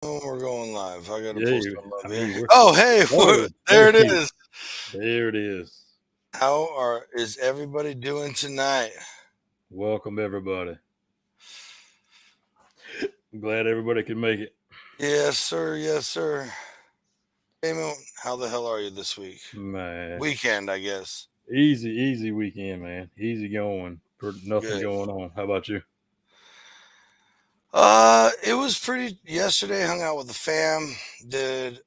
Oh, we're going live. I got to Yeah, pull something up here. we're Oh, hey, oh, there it hey, is. there it is. Is everybody doing tonight? Welcome everybody. I'm glad everybody can make it. Yes, sir. Yes, sir. Damon, how the hell are you this week? Man, Weekend, I guess. easy weekend, man. Easy going. Nothing Good. going on. How about you? It was pretty. Yesterday, hung out with the fam. Did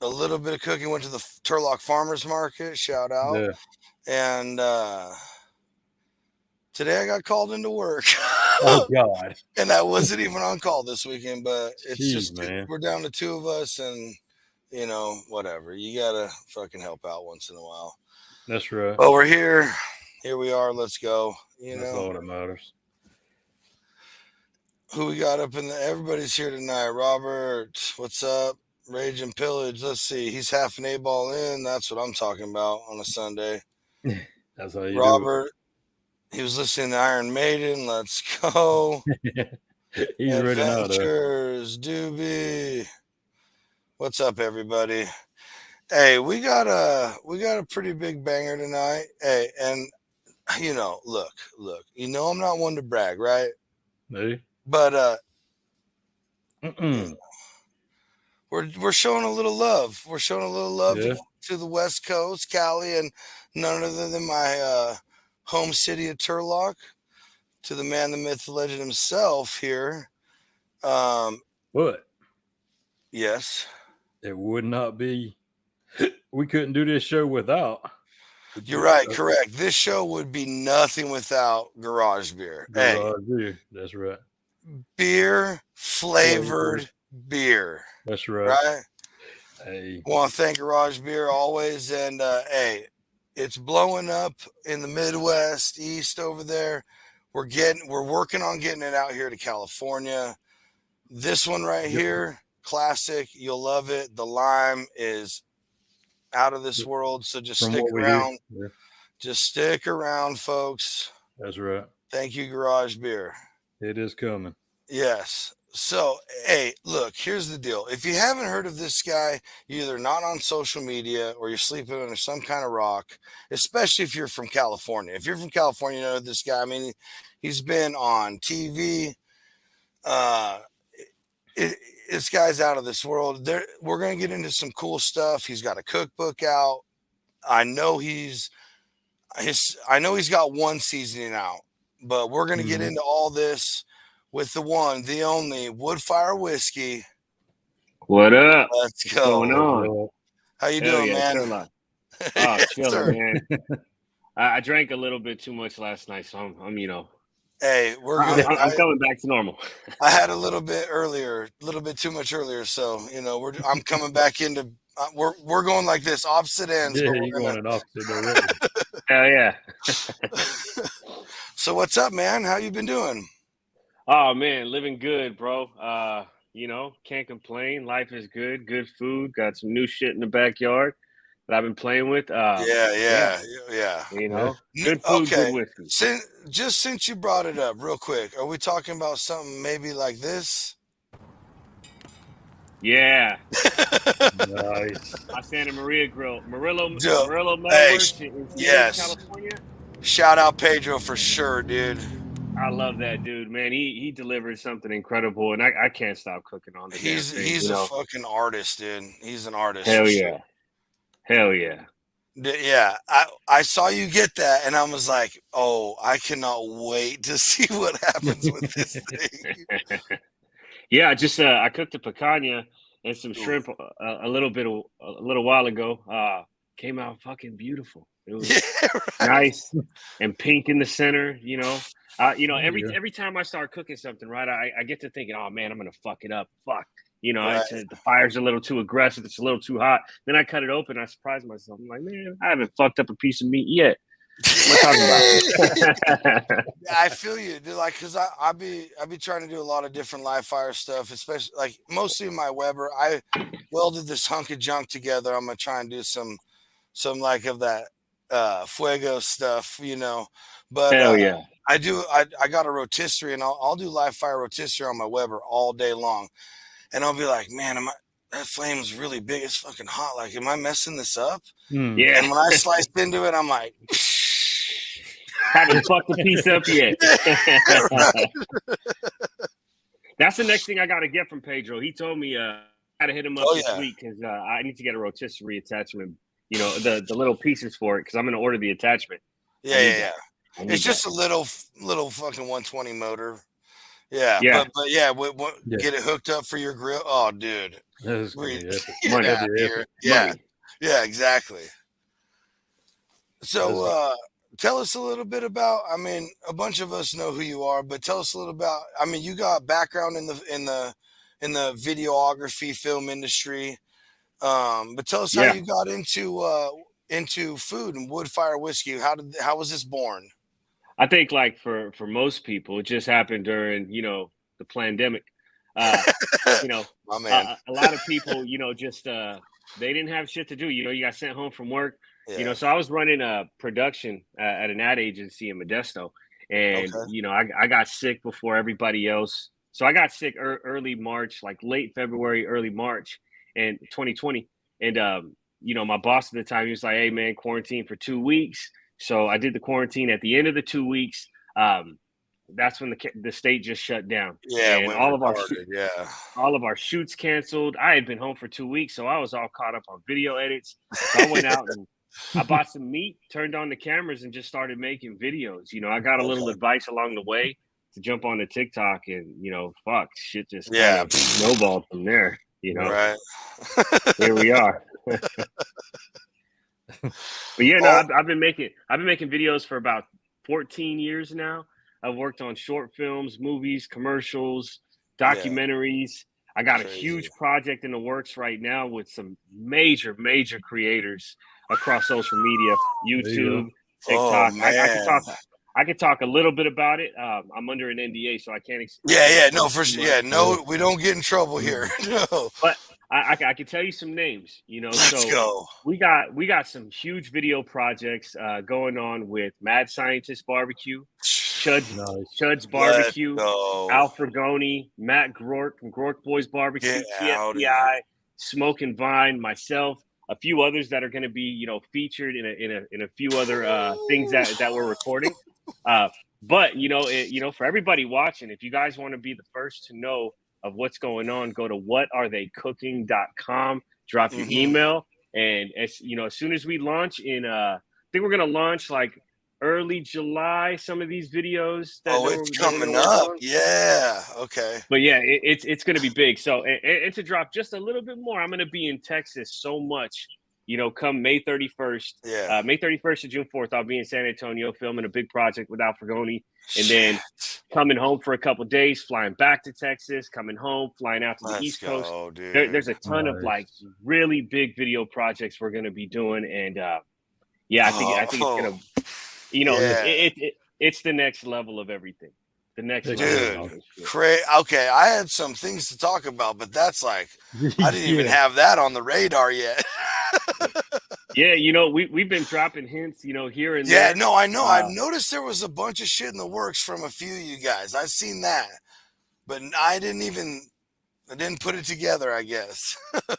a little bit of cooking. Went to the Turlock Farmers Market. Shout out. Yeah. And today I got called into work. Oh God. And I wasn't even on call this weekend, but it's Jeez, just man. we're down to two of us, and whatever. You gotta fucking help out once in a while. That's right. But we're here. Here we are. Let's go. That's all that matters. Who we got up in the? Everybody's here tonight. Robert, what's up? Rage and Pillage. Let's see. He's half an A ball in. That's what I'm talking about on a Sunday. That's how you do Robert, he was listening to Iron Maiden. Let's go. it. He's ready now, though. Adventures, Doobie. What's up, everybody? Hey, we got a pretty big banger tonight. Hey, and look, I'm not one to brag, right? Hey. But we're showing a little love. We're showing a little love Yeah. to the West Coast, Cali, and none other than my home city of Turlock, to the man, the myth, the legend himself here. But Yes. it would not be. We couldn't do this show without. You're right, correct. This show would be nothing without garage beer. Hey, Garage beer. That's right. beer flavored beer. That's right. Right? Hey. Want to thank Garage Beer always. And hey, it's blowing up in the Midwest, East over there. We're working on getting it out here to California. This one right here, classic. You'll love it. The lime is out of this world. So just From stick what we around. hear. Yeah, Just stick around, folks. that's right. Thank you, Garage Beer. It is coming. Yes. So, hey, look, here's the deal. If you haven't heard of this guy, you're either not on social media or you're sleeping under some kind of rock, especially if you're from California. If you're from California, you know this guy. I mean, he's been on TV. Uh, this guy's out of this world. We're going to get into some cool stuff. He's got a cookbook out. I know I know he's got one seasoning out, but we're going to get into all this with the one, the only Woodfire Whiskey. What up? Let's What's go. going on? How you Hell doing, yeah, man? Sherlock. Oh, Yes, chilling, sir. man. I drank a little bit too much last night, so I'm Hey, we're good. I'm coming back to normal. I had a little bit too much earlier, so I'm coming back into. We're going like this, opposite ends. Yeah, But you're going in opposite direction. Hell yeah. So what's up, man? How you been doing? Oh man, living good, bro. Can't complain. Life is good. Good food. Got some new shit in the backyard that I've been playing with. Yeah. Good food, Okay. good whiskey. Since you brought it up, real quick, are we talking about something maybe like this? Yeah. Nice. My Santa Maria grill, Murillo Hey, Metalworks in yes. California. Shout out Pedro for sure, dude. I love that dude, man. He delivers something incredible, and I can't stop cooking on the He's damn thing, a fucking artist, dude. He's an artist. Hell yeah. Hell yeah. Yeah, I saw you get that, and I was like, oh, I cannot wait to see what happens with this thing. Yeah, I cooked a picanha and some shrimp a little while ago. Came out fucking beautiful. It was nice and pink in the center. Every time I start cooking something, right, I get to thinking, oh man, I'm gonna fuck it up. Fuck. The fire's a little too aggressive. It's a little too hot. Then I cut it open. I surprise myself. I'm like, man, I haven't fucked up a piece of meat yet. What am I talking about? I feel you, dude. Like, cause I be trying to do a lot of different live fire stuff, especially like mostly in my Weber. I welded this hunk of junk together. I'm gonna try and do some like of that fuego stuff, But hell yeah. I got a rotisserie, and I'll do live fire rotisserie on my Weber all day long. and I'll be like, man, that flame's really big. It's fucking hot. Like, am I messing this up? Yeah. And when I sliced into it, I'm like, haven't fucked a piece up yet. right. That's the next thing I got to get from Pedro. He told me I got to hit him up Oh, this yeah. week because I need to get a rotisserie attachment. You know, the little pieces for it because I'm going to order the attachment. Yeah. It's just a little fucking 120 motor. Yeah. But yeah, get it hooked up for your grill. Oh, dude. That's gonna be epic. Get out here. Yeah. Yeah, exactly. So tell us a little bit about, I mean, a bunch of us know who you are, but tell us a little about, I mean, you got background in the videography film industry. But tell us how you got into food and Woodfire Whiskey. How was this born? I think like for most people, it just happened during, you know, the pandemic. You know, my man. A lot of people, you know, just they didn't have shit to do. You know, you got sent home from work. You know, so I was running a production at an ad agency in Modesto, and you know, I got sick before everybody else. So I got sick early March, like late February, early March, in 2020. And you know, my boss at the time, he was like, "Hey, man, quarantine for 2 weeks." So I did the quarantine. At the end of the 2 weeks, that's when the state just shut down. Yeah, and all of our shoots canceled. I had been home for 2 weeks, so I was all caught up on video edits. So I went out and I bought some meat, turned on the cameras, and just started making videos. You know, I got a little advice along the way to jump onto TikTok, and you know, fuck, shit just kind of snowballed from there. You know, right? Here we are. But yeah, no, I've been making videos for about 14 years now. I've worked on short films, movies, commercials, documentaries. I got a huge project in the works right now with some major creators across social media, YouTube, TikTok. I could talk a little bit about it. I'm under an NDA, so I can't. No, for sure. Yeah, no, we don't get in trouble here. No, but I can tell you some names. You know, let's go. We got some huge video projects going on with Mad Scientist Barbecue, Chud's Barbecue, Al Fragoni, Matt Grork from Grork Boys Barbecue, TFPI, Smoke and Vine, myself, a few others that are going to be, you know, featured in a few other things that we're recording. But you know, for everybody watching, if you guys want to be the first to know of what's going on, go to whataretheykooking.com, drop your email, and as soon as we launch I think we're going to launch like early July some of these videos it's coming up. Yeah, okay. But yeah, it's going to be big. So and to drop just a little bit more, I'm going to be in Texas so much, you know, come May 31st. May 31st to June 4th, I'll be in San Antonio filming a big project with Al Fragoni. And then coming home for a couple of days, flying back to Texas, coming home, flying out to the East Coast. There's a ton of like really big video projects we're going to be doing. And I think it's going to, you know, it's the next level of everything. The next level. Okay, I had some things to talk about, but that's like, I didn't even have that on the radar yet. Yeah, you know, we've been dropping hints, you know, here and there. Yeah, no, I know. I've noticed there was a bunch of shit in the works from a few of you guys. I've seen that, but I didn't put it together, I guess.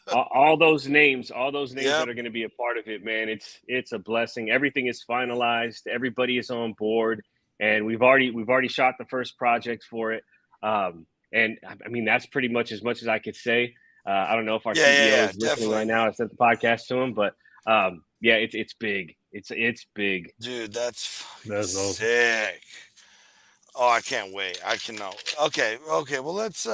all those names that are going to be a part of it, man. It's a blessing. Everything is finalized. Everybody is on board, and we've already shot the first project for it. And I mean, that's pretty much as I could say. I don't know if our CEO is listening right now. I sent the podcast to him, but it's big. It's big. Dude, that's awesome. Sick. Oh, I can't wait. I cannot. Okay. Well, let's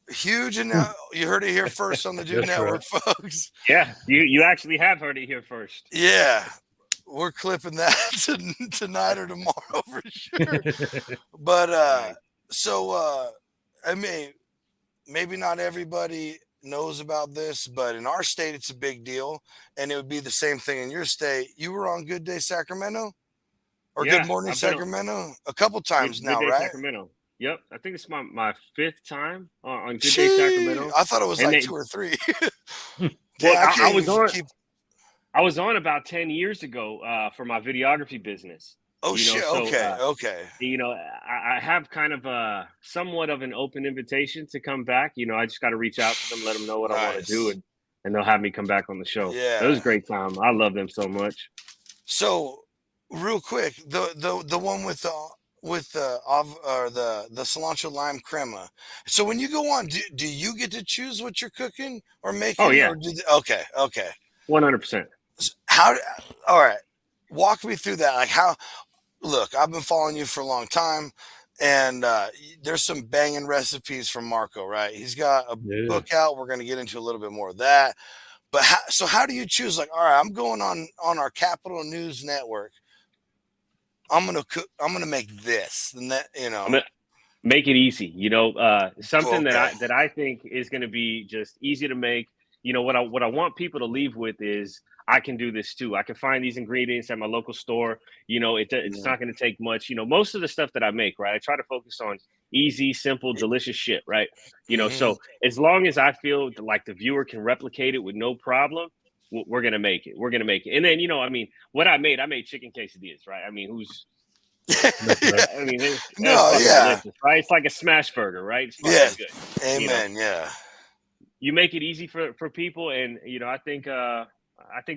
huge, and you heard it here first on the Dude Network, folks. Yeah, you actually have heard it here first. Yeah, we're clipping that tonight or tomorrow for sure. But I mean, maybe not everybody knows about this, but in our state, it's a big deal, and it would be the same thing in your state. You were on Good Day Sacramento, or Good Morning Sacramento, a couple times now, right? Sacramento. Yep, I think it's my fifth time on Good Day Sacramento. I thought it was like 2 or 3. I was on about 10 years ago for my videography business. Oh You know, shit. so Okay. Okay. you know, I have kind of a somewhat of an open invitation to come back. You know, I just got to reach out to them, let them know what I want to do, Nice. and they'll have me come back on the show. It was Yeah. a great time. I love them so much. So, real quick, the one with the or the cilantro lime crema. So when you go on, do you get to choose what you're cooking or Oh making, yeah, or okay, okay. 100%. How? All right, walk me through that. Like how? Look, I've been following you for a long time, and there's some banging recipes from Marco. Right? He's got a Yeah. book out. We're going to get into a little bit more of that. But how do you choose? Like, all right, I'm going on our Capital News Network. I'm gonna cook. I'm gonna make this, and that, I'm gonna make it easy. You know, something Okay. that I think is going to be just easy to make. You know, what I want people to leave with is I can do this too. I can find these ingredients at my local store. You know, it's Yeah. not going to take much. You know, most of the stuff that I make, right? I try to focus on easy, simple, delicious shit, right? You know, Hmm. so as long as I feel like the viewer can replicate it with no problem, we're gonna make it. We're gonna make it. And then, you know, I mean, what I made chicken quesadillas, right? I mean, who's That's right. I mean, it's No. fucking Yeah. delicious, right? It's like a smash burger, right? It's Yeah. fucking good. You know, Amen. Yeah. you make it easy for people, and you know, I think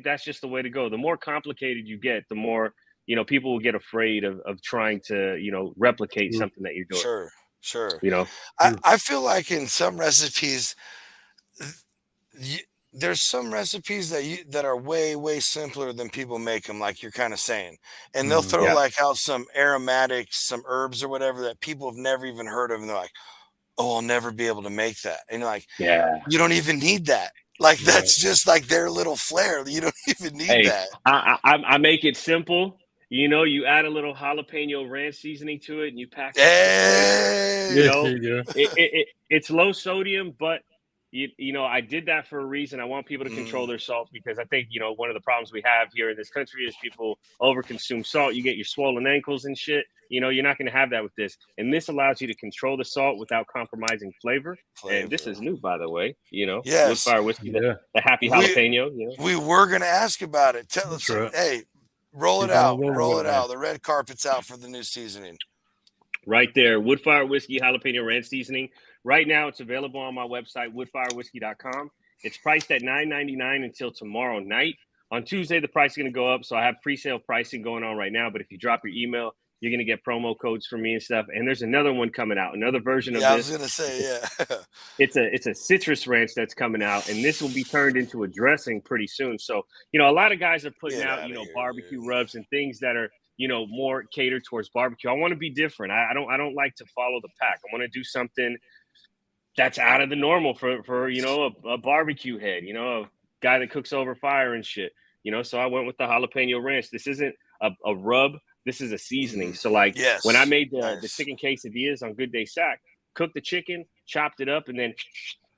that's just the way to go. The more complicated you get, the more people will get afraid of trying to replicate True. something that you're doing. Sure. Sure. You know, True. I feel like in some recipes, you, there's some recipes that are way simpler than people make them. Like you're kind of saying, and they'll Mhm. throw yeah, like out some aromatics, some herbs or whatever that people have never even heard of, and they're like, "Oh, I'll never be able to make that." And you're like, yeah. you don't even need that. Like Right. that's just like their little flair. You don't even need Hey, that. I make it simple. You know, you add a little jalapeno ranch seasoning to it, and you package it this way. You Yeah. Hey. know, Yeah. it's low sodium, but I did that for a reason. I want people to control Mm, their salt because I think one of the problems we have here in this country is people overconsume salt. You get your swollen ankles and shit. You know, you're not going to have that with this, and this allows you to control the salt without compromising flavor. And this flavor. is new, by the way. Yes, Woodfire whiskey, Yeah. the happy we jalapeno. we were gonna ask about it. Tell That's us, right. hey, roll it Keep on out, rolling roll with it it, man. out. The red carpet's out for the new seasoning. Right there, Woodfire Whiskey Jalapeno Ranch Seasoning. Right now, it's available on my website, woodfirewhiskey.com. It's priced at $9.99 until tomorrow night. On Tuesday, the price is going to go up, so I have pre-sale pricing going on right now. But if you drop your email, you're going to get promo codes from me and stuff. And there's another one coming out, another version of Yeah, I was this. gonna say, yeah. It's a citrus ranch that's coming out, and this will be turned into a dressing pretty soon. So, a lot of guys are putting Get out, out of here, barbecue dude. rubs and things that are, more catered towards barbecue. I want to be different. I don't like to follow the pack. I want to do something that's out of the normal for a barbecue head, a guy that cooks over fire and shit. So I went with the jalapeno ranch. This isn't a rub. This is a seasoning. Hmm. So like when I Yes, made the nice. chicken quesadillas on Good Day Sack, cooked the chicken, chopped it up, and then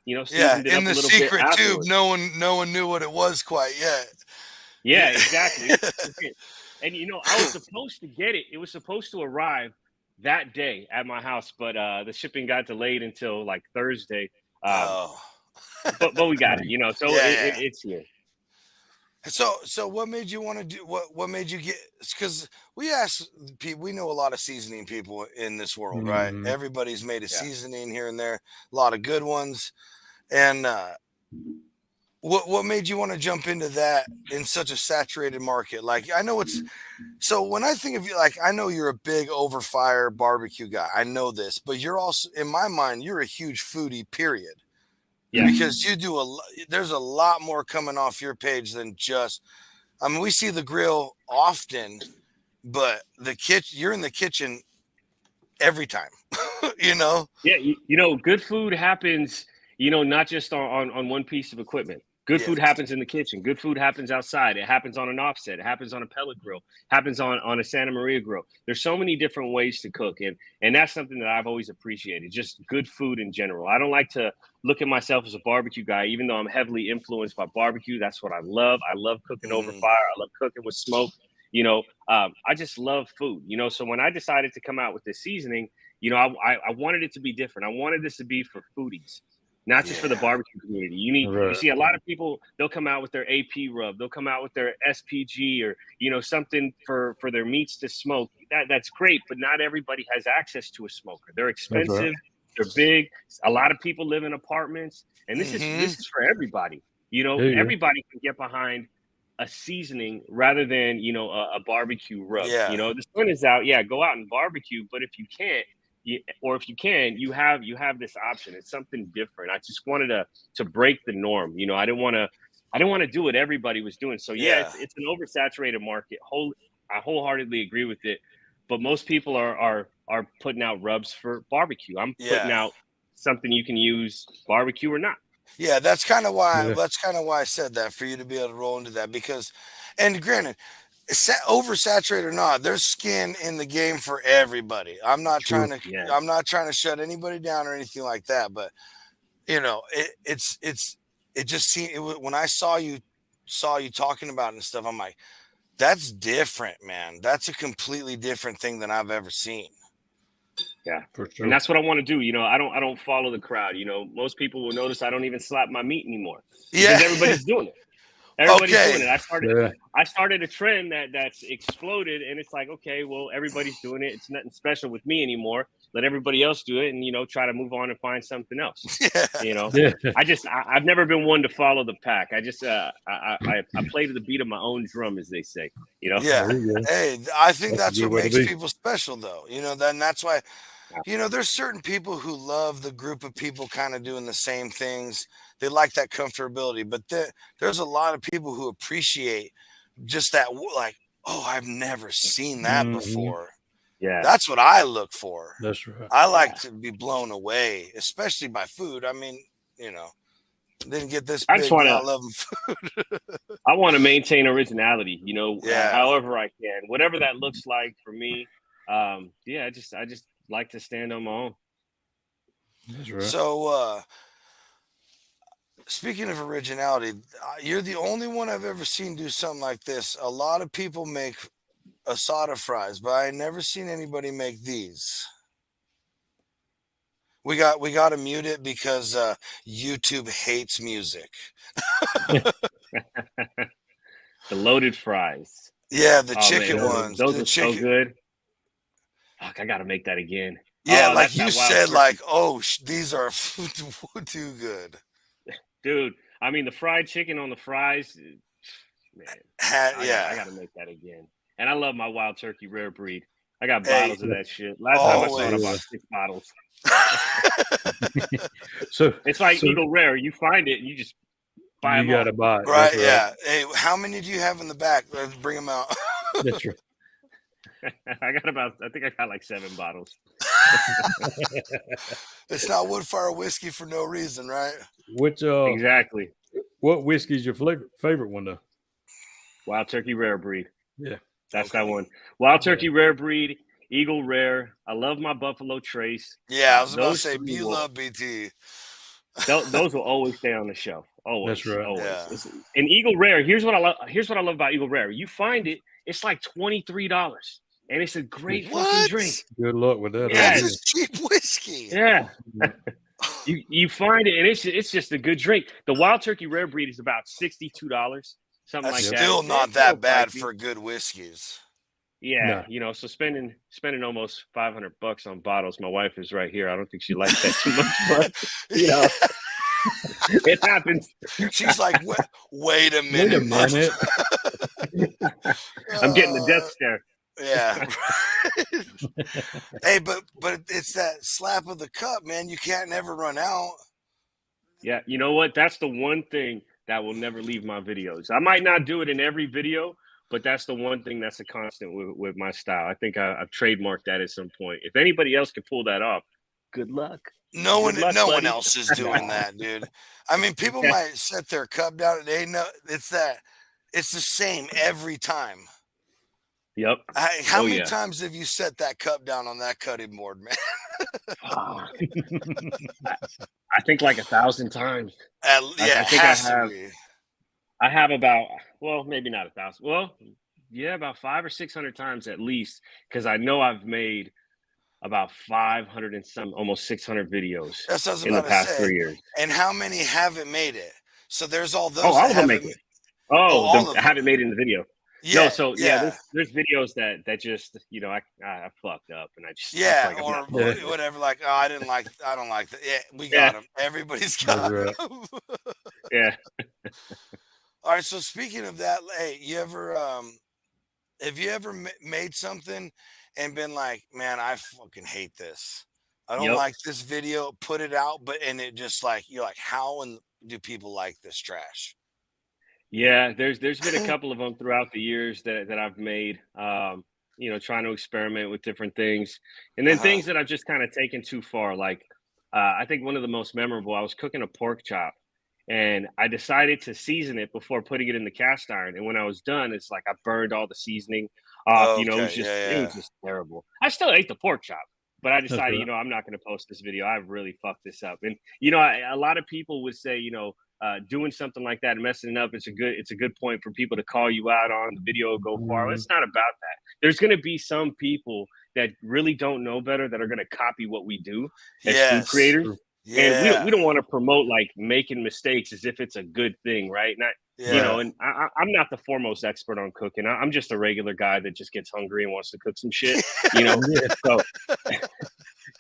Yeah, seasoned it in up a the little bit secret tube, afterwards. no one knew what it was quite yet. Yeah, exactly. And I was supposed to get it. It was supposed to arrive that day at my house, but the shipping got delayed until like Thursday. Um, Oh, but we got it. Dang. So yeah. it's here. So what made you want to do what made you get? Because we ask people, we know a lot of seasoning people in this world, right? Mhm. Everybody's made a Yeah. seasoning here and there, a lot of good ones. And what made you want to jump into that in such a saturated market? Like I know it's so when I think of you, like I know you're a big over fire barbecue guy. I know this, but you're also in my mind, you're a huge foodie. Period. Yeah. Because you do there's a lot more coming off your page than just. I mean, we see the grill often, but the kitchen, you're in the kitchen every time. you know. Yeah, good food happens, not just on one piece of equipment. Good food Yes. happens in the kitchen. Good food happens outside. It happens on an offset. It happens on a pellet grill. Happens on a Santa Maria grill. There's so many different ways to cook, and that's something that I've always appreciated. Just good food in general. I don't like to look at myself as a barbecue guy, even though I'm heavily influenced by barbecue. That's what I love. I love cooking over Mm, fire. I love cooking with smoke. I just love food. So when I decided to come out with this seasoning, I wanted it to be different. I wanted this to be for foodies. not just for the barbecue community. You see a lot of people, they'll come out with their AP rub, they'll come out with their SPG or, something for their meats to smoke. That's great, but not everybody has access to a smoker. They're expensive, they're big. A lot of people live in apartments, and this is for everybody. Everybody can get behind a seasoning rather than, a barbecue rub. Yeah. The sun is out, go out and barbecue, but if you can't, if you can, you have this option. It's something different. I just wanted to break the norm. I didn't want to do what everybody was doing. So it's an oversaturated market. I wholeheartedly agree with it. But most people are putting out rubs for barbecue. I'm putting out something you can use barbecue or not. Yeah, that's kind of why I said that, for you to be able to roll into that, because, and granted, oversaturated or not, there's skin in the game for everybody. I'm not trying to shut anybody down or anything like that, but it just seemed, when I saw you talking about it and stuff, I'm like, that's different, man. That's a completely different thing than I've ever seen. Yeah, for sure. And that's what I want to do. I don't follow the crowd. Most people will notice I don't even slap my meat anymore because everybody's doing it. Everybody's doing it. I started a trend that's exploded, and it's like, okay, well, everybody's doing it. It's nothing special with me anymore. Let everybody else do it, and try to move on and find something else. I've never been one to follow the pack. I just I play to the beat of my own drum, as they say. Yeah. Hey, I think that's what makes people special, though. Then that's why. There's certain people who love the group of people kind of doing the same things. They like that comfortability, but there's a lot of people who appreciate just that, like, oh, I've never seen that before. Yeah. That's what I look for. That's right. I like to be blown away, especially by food. I mean, didn't get this big not loving food. I want to maintain originality, however I can, whatever that looks like for me. I just like to stand on my own. That's right. So, speaking of originality, you're the only one I've ever seen do something like this. A lot of people make asada fries, but I never seen anybody make these. We got to mute it because YouTube hates music. The loaded fries. Yeah, the chicken ones. Those are so good. Fuck, I gotta make that again. Yeah, like you said, like, these are too good. Dude, I mean, the fried chicken on the fries, man. I gotta make that again. And I love my wild turkey rare breed. I got bottles of that shit. Last time I saw it, about 6 bottles. So it's like Eagle Rare. You find it and you just buy them. You gotta buy it. Right, yeah. Hey, how many do you have in the back? Let's bring them out. That's right. I think I got like 7 bottles. It's not Woodfire Whiskey for no reason, right? Exactly. What whiskey is your favorite one, though? Wild Turkey Rare Breed. Yeah. That's that one. Wild Turkey Rare Breed, Eagle Rare. I love my Buffalo Trace. Yeah, I was about to say, you love BT. Those will always stay on the shelf. Always. That's right. Always. Yeah. And Eagle Rare, here's what I love about Eagle Rare. You find it, it's like $23. And it's a great fucking drink. Good luck with that. That's a cheap whiskey. Yeah. you find it, and it's just a good drink. The Wild Turkey Rare Breed is about $62, something like that. Still not that bad for good whiskeys. Yeah, so spending almost $500 on bottles. My wife is right here. I don't think she likes that too much, but it happens. She's like, wait a minute. I'm getting the death stare. Yeah. Hey, but it's that slap of the cup, man. You can't never run out. Yeah, you know what? That's the one thing that will never leave my videos. I might not do it in every video, but that's the one thing that's a constant with my style. I think I've trademarked that at some point. If anybody else can pull that off, good luck. No one else is doing that, dude. I mean, people might set their cup down and they know it's the same every time. Yep. How many times have you set that cup down on that cutting board, man? I think like 1,000 times. I have about, well, maybe not 1,000. Well, yeah, about 500 or 600 times at least, because I know I've made about 500 and some, almost 600 videos That's what I was in the about to past say. 3 years. And how many haven't made it? So there's all Oh, those all that of them haven't. make it. Oh, Oh, all of I them. haven't made it in the video. No, Yeah, so yeah, there's videos that just, you know, I fucked up and I just I was yeah, like, I'm or not posting this. whatever. Like, oh, I don't like that. Yeah, we Yeah, got them. Everybody's That's got right. them. yeah. All right. So speaking of that, hey, have you ever made something and been like, man, I fucking hate this. I don't Yep. like this video. Put it out, but and it just like you're like, how and do people like this trash? Yeah, there's been a couple of them throughout the years that I've made, you know, trying to experiment with different things, and then Uh-huh. things that I've just kind of taken too far. Like, I think one of the most memorable, I was cooking a pork chop, and I decided to season it before putting it in the cast iron. And when I was done, it's like I burned all the seasoning off. You know, Okay. it Yeah. was just terrible. I still ate the pork chop, but I That's decided, you right. know, I'm not going to post this video. I really fucked this up. And you know, a lot of people would say, you know, doing something like that and messing it up, it's a good point for people to call you out on. The video will go far. Mhm. It's not about that. There's going to be some people that really don't know better that are going to copy what we do as food Yes. creators, True. and Yeah. we don't want to promote like making mistakes as if it's a good thing, right? Not, you Yeah. know, Right. and I'm not the foremost expert on cooking. I'm just a regular guy that just gets hungry and wants to cook some shit, you know. Yeah. So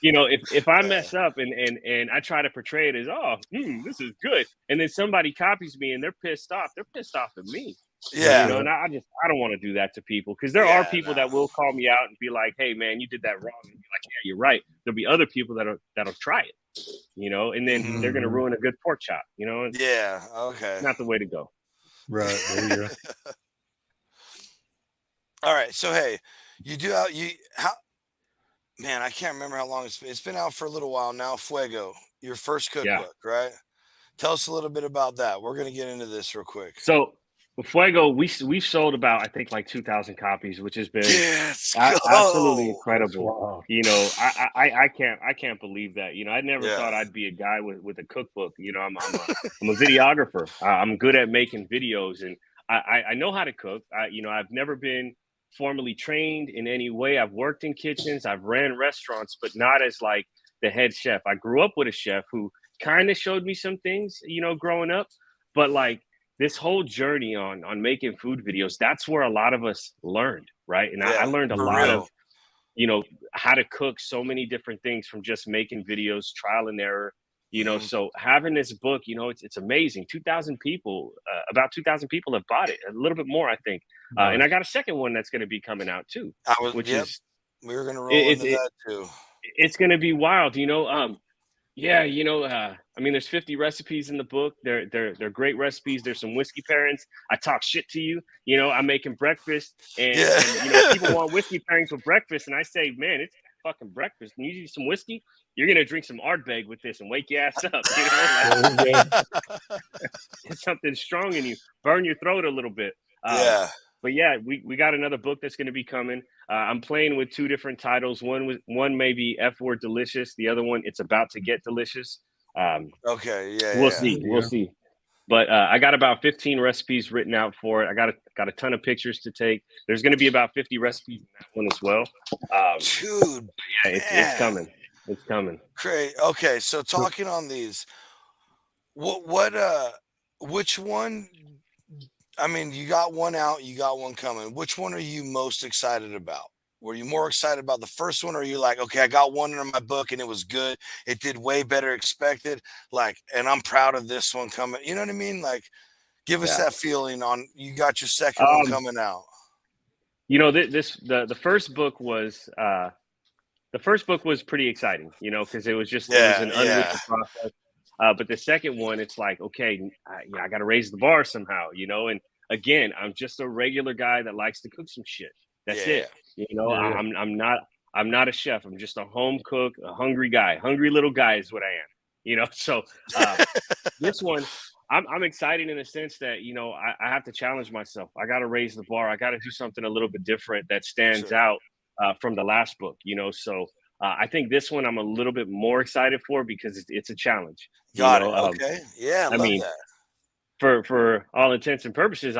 you know, if I Yeah. mess up and I try to portray it as, oh, this is good, and then somebody copies me and they're pissed off at me, That's you Yeah. know, right. and I don't want to do that to people, because there are Yeah. people No. that will call me out and be like, hey man, you did that wrong, and be like, yeah, you're right. There'll be other people that'll try it, you know, and then Hmm. they're gonna Mhm. ruin a good pork chop, you know. It's Yeah. Okay. not the way to go. Right. There you go. All right. So hey, you do out you how man, I can't remember how long it's been out for a little while now. Fuego, your first Yeah. cookbook, right? Tell us a little bit about that. We're gonna get into this real quick. So with Fuego, we've sold about, I think, like 2,000 copies, which has been Let's absolutely go. That's incredible. wild. You know, I can't believe that. You know, I never Yeah. thought I'd be a guy with a cookbook. You know, I'm a videographer. I'm good at making videos, and I know how to cook. You know, I've never been formally trained in any way. I've worked in kitchens, I've ran restaurants, but not as like the head chef. I grew up with a chef who kind of showed me some things, you know, growing up, but like this whole journey on making food videos, that's where a lot of us learned, right? And I Yeah. learned a For lot of, Mhm. real. you know, how to cook so many different things from just making videos, trial and error, you know. Hmm. So having this book, you know, it's amazing. 2,000 people, about 2,000 people have bought it, a little bit more, I think. And I Nice. got a second one that's going to be coming out too, I was which yep. is We were gonna roll it, into it, that too. it's going to be wild, you know. Yeah, you know, I mean, there's 50 recipes in the book. They're great recipes. There's some whiskey pairings. I talk shit to you. You know, I'm making breakfast, Yeah. and you know, people want whiskey pairings for breakfast, and I say, man, it's fucking breakfast. And you need some whiskey. You're gonna drink some Ardbeg with this and wake your ass up. You know, like There you go. it's something strong in you. Burn your throat a little bit. Um, Yeah. but yeah, we got another book that's going to be coming. I'm playing with two different titles. One may be F word delicious. The other one, it's about to get delicious. Um, Okay. Yeah. we'll Yeah. There see, we'll you go. see. But I got about 15 recipes written out for it. I got a ton of pictures to take. There's going to be about 50 recipes in that one as well. Dude, Yeah, it's man. coming. It's coming. Great. Okay. So So talking on these, which one? I mean, you got one out, you got one coming. Which one are you most excited about? Were you more excited about the first one, or are you like, okay, I got one in my book and it was good. It did way better expected. Like, and I'm proud of this one coming. You know what I mean? Like, give us Yeah. that feeling on you got your second one Um, coming out. you know, the first book was pretty exciting, you know, because it was Yeah, an yeah, unreal process. But the second one, it's like, okay, I got to raise the bar somehow, you know. And again, I'm just a regular guy that likes to cook some shit. That's yeah, it. You know, yeah, I'm not a chef. I'm just a home cook, a hungry guy, hungry little guy is what I am. You know, so uh, this one, I'm excited in the sense that, you know, I have to challenge myself. I got to raise the bar. I got to do something a little bit different that stands sure. out from the last book. You know, so I think this one I'm a little bit more excited for because it's a challenge. You Got it. know, Okay. Yeah, I I love mean, that. for all intents and purposes,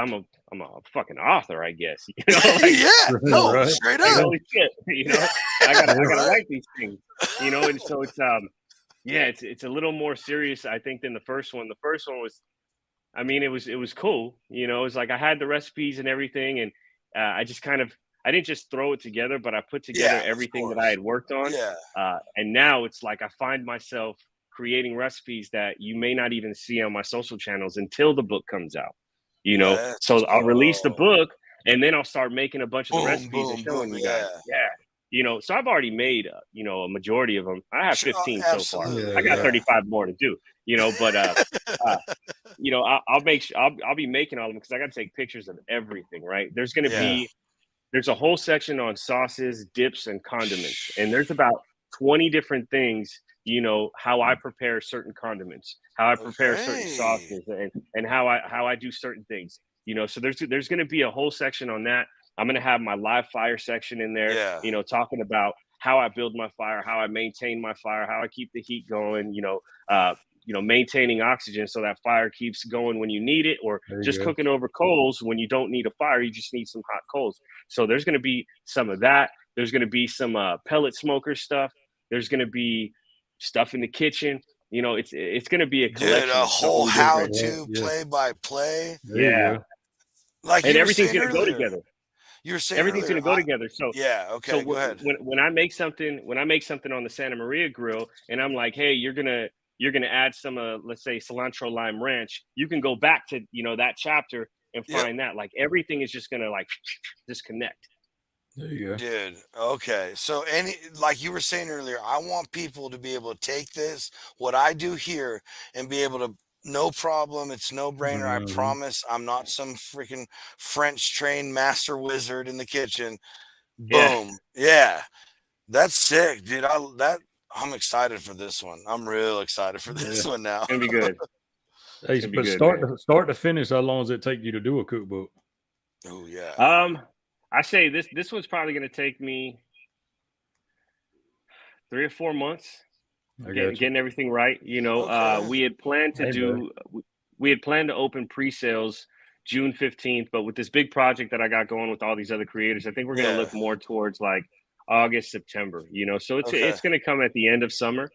fucking author, I guess. You know, like, Yeah, no, Right. straight like, up. holy shit, you know, I gotta Right. write these things, you know, and so it's yeah, it's a little more serious, I think, than the first one. The first one was, I mean, it was cool, you know. It's like I had the recipes and everything, and I just kind of I didn't just throw it together, but I put together Yeah, of everything that I course. had worked on, Yeah. and now it's like I find myself creating recipes that you may not even see on my social channels until the book comes out, you know. Let's So I'll release the go. book, and then I'll start making a bunch of the Boom, recipes and boom, boom. showing you guys. Yeah. Yeah, you know. So I've already made you know, a majority of them. I have Sure, 15 so far. Yeah, I absolutely. got yeah. Yeah. 35 more to do, you know. But uh, you know, I'll make sure I'll be making all of them because I got to take pictures of everything. Right? Yeah. There's a whole section on sauces, dips, and condiments, and there's about 20 different things. You know how I prepare certain condiments, how I prepare certain Okay. sauces, and how I do certain things. You know, so there's going to be a whole section on that. I'm going to have my live fire section in there. Yeah. You know, talking about how I build my fire, how I maintain my fire, how I keep the heat going. You know, maintaining oxygen so that fire keeps going when you need it, or There just you go. cooking over coals when you don't need a fire, you just need some hot coals. So there's going to be some of that. There's going to be some pellet smoker stuff. There's going to be stuff in the kitchen. You know, it's going to be a Dude, collection a of so whole many Yeah, different, how-to yeah. play by play. There you yeah, go. Like and you were everything's saying going to go earlier. together. You were saying Everything's earlier. going to go together. So Yeah, so okay, go ahead. when I make something on the Santa Maria grill, and I'm like, hey, you're gonna add some let's say cilantro lime ranch, you can go back to, you know, that chapter and Yep. find that, like, everything is just gonna like disconnect. There you go. Dude, okay. So like you were saying earlier, I want people to be able to take this, what I do here, and be able to no problem. It's no brainer. I Mhm. promise. I'm not some freaking French trained master wizard in the kitchen. Yeah, Boom. Yeah. That's sick, dude. I'm excited for this one. I'm real excited for Yeah. this one now. it's gonna be good. Hey, It's gonna be but good, man. start to finish, how long does it take you to do a cookbook? Oh yeah. Um, I say this one's probably gonna take me 3 or 4 months I got you. getting everything right. You know, Okay. we had planned to Hey, buddy. we had planned to open pre-sales June 15th, but with this big project that I got going with all these other creators, I think we're gonna Yeah. look more towards like August, September. You know, so Okay. it's gonna come at the end of summer,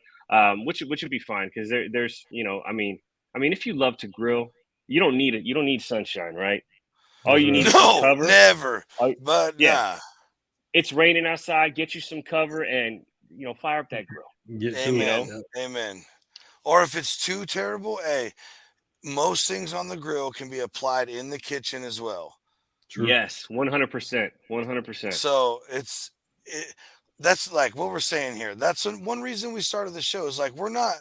which would be fine because there's, you know, I mean, if you love to grill, you don't need it. You don't need sunshine, right? All That's you need right. is some No, cover. never. All, But yeah, nah. it's raining outside. Get you some cover and, you know, fire up that grill. Get to You it. know, Amen. Amen. Or if it's too terrible, hey, most things on the grill can be applied in the kitchen as well. True. yes, 100%, 100%. So that's like what we're saying here. That's one reason we started the show is like we're not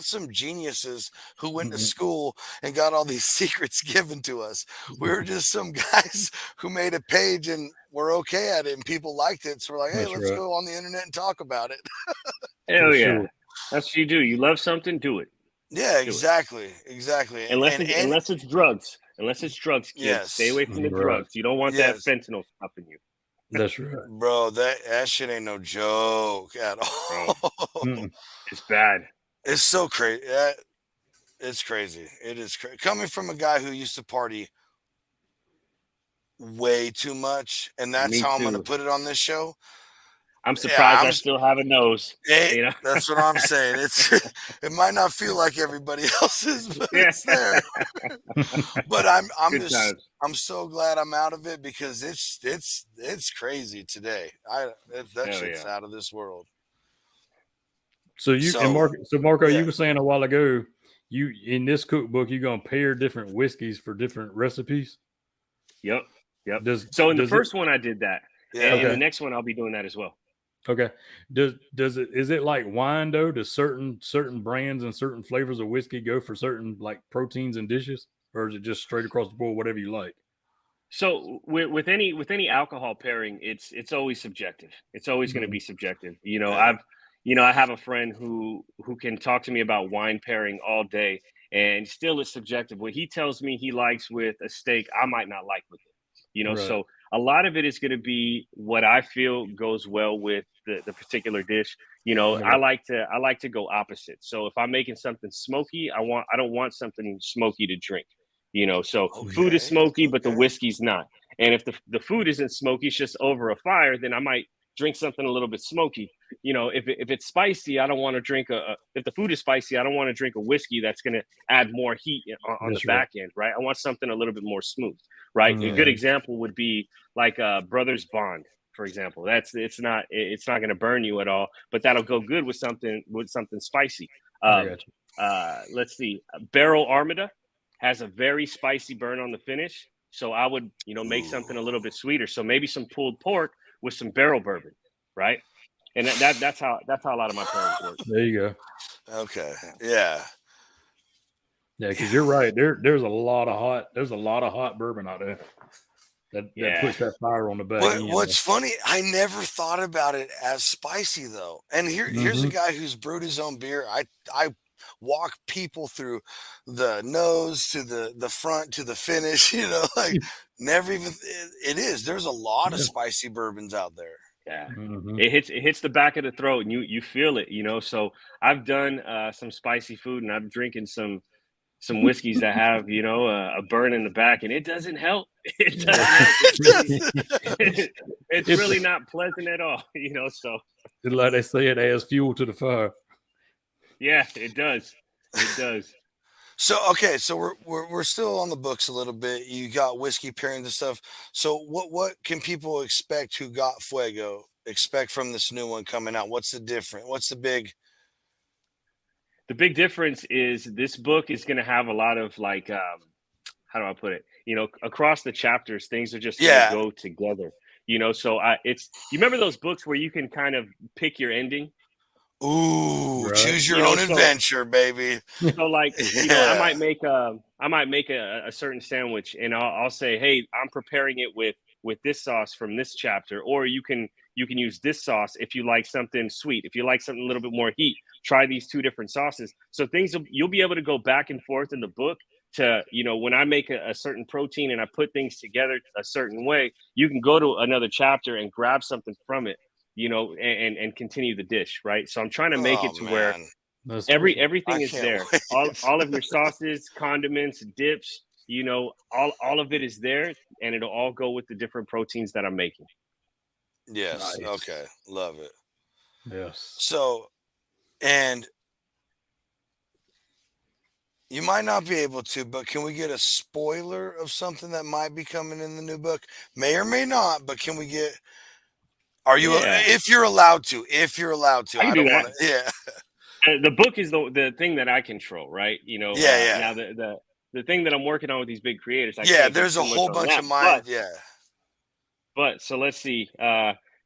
some geniuses who went to Mhm. school and got all these secrets given to us. We were just some guys who made a page and we're okay at it and people liked it. So we're like, hey, That's let's right. go on the internet and talk about it. For Hell yeah, sure. that's what you do. You love something, do it, Yeah, do it. exactly. Exactly. And Unless it's drugs, kids, stay yes. away from the Right. drugs. You don't want that Yes. fentanyl stuff in you, That's right. Bro, that shit ain't no joke at bro. all. Mm-mm. It's bad. It's so crazy. It's crazy. It is coming from a guy who used to party way too much, and that's Me how I'm going to too. put it on this show. I'm Yeah, surprised I still have a nose. hey, You know. that's what I'm saying. It's it might not feel like everybody else's, but Yeah. it's there. But I'm Good just times. I'm so glad I'm out of it because it's crazy today. That Hell shit's yeah. out of this world. So So Marco, yeah. you were saying a while ago, you in this cookbook, you're gonna pair different whiskeys for different recipes. Yep. Yep. Does So in the does it first one, I did that, Yeah. and in the okay. next one, I'll be doing that as well. Okay. Does it is it like wine though? Does certain brands and certain flavors of whiskey go for certain like proteins and dishes? Or is it just straight across the board, whatever you like? So with any alcohol pairing, it's always subjective. It's always going to Mhm. be subjective. You know, Yeah. I have a friend who can talk to me about wine pairing all day, and still it's subjective. What he tells me he likes with a steak, I might not like with it. You know, Right. so a lot of it is going to be what I feel goes well with the particular dish. You know, Okay. I like to go opposite. So if I'm making something smoky, I don't want something smoky to drink. You know, so food is smoky, but the okay. whiskey's not. And if the food isn't smoky, it's just over a fire, then I might drink something a little bit smoky. You know, if it's spicy, I don't want to drink if the food is spicy, I don't want to drink a whiskey that's going to add more heat on the That's right. back end, right? I want something a little bit more smooth, right? A Mhm. good example would be like Brothers Bond, for example. It's not going to burn you at all, but that'll go good with something spicy. I got you. Let's see, Barrel Armada has a very spicy burn on the finish. So I would, you know, make something a little bit sweeter. So maybe some pulled pork with some barrel bourbon, right? And that's how a lot of my pairings work. There you go. Okay. Yeah. Yeah, because you're right. There's a lot of hot bourbon out there that puts that fire on the back. What's funny, I never thought about it as spicy though. And here's a guy who's brewed his own beer. I walk people through the nose to the front to the finish, you know, like never even it is. There's a lot of spicy bourbons out there. Yeah. Mhm. It hits the back of the throat and you feel it, you know. So I've done some spicy food and I'm drinking some whiskeys that have, you know, a burn in the back, and it doesn't help. It doesn't help. It's really not pleasant at all, you know. So like they say, it adds fuel to the fire. yeah, it does. It does. So okay, so we're still on the books a little bit. You got whiskey pairings and stuff. So what can people expect who got Fuego expect from this new one coming out? What's the difference? What's the big? The big difference is this book is going to have a lot of like, how do I put it? You know, across the chapters, things are just going to go together. You know, so you remember those books where you can kind of pick your ending? Ooh, Right. choose your own adventure, baby. So like, you know, I might make a certain sandwich and I'll say, hey, I'm preparing it with this sauce from this chapter, or you can use this sauce if you like something sweet. If you like something a little bit more heat, try these two different sauces. So you'll be able to go back and forth in the book to, you know, when I make a certain protein and I put things together a certain way, you can go to another chapter and grab something from it, you know, and continue the dish, right? So I'm trying to make it to where everything is there. All of your sauces, condiments, dips, you know, all of it is there, and it'll all go with the different proteins that I'm making. Yes. Nice. Okay. Love it. Yes. So, and you might not be able to, but can we get a spoiler of something that might be coming in the new book? May or may not, but can we get? Are you? If you're allowed to. I don't want to. Yeah. The book is the thing that I control, right? You know. Now the thing that I'm working on with these big creators. There's a whole bunch of mine. But so let's see.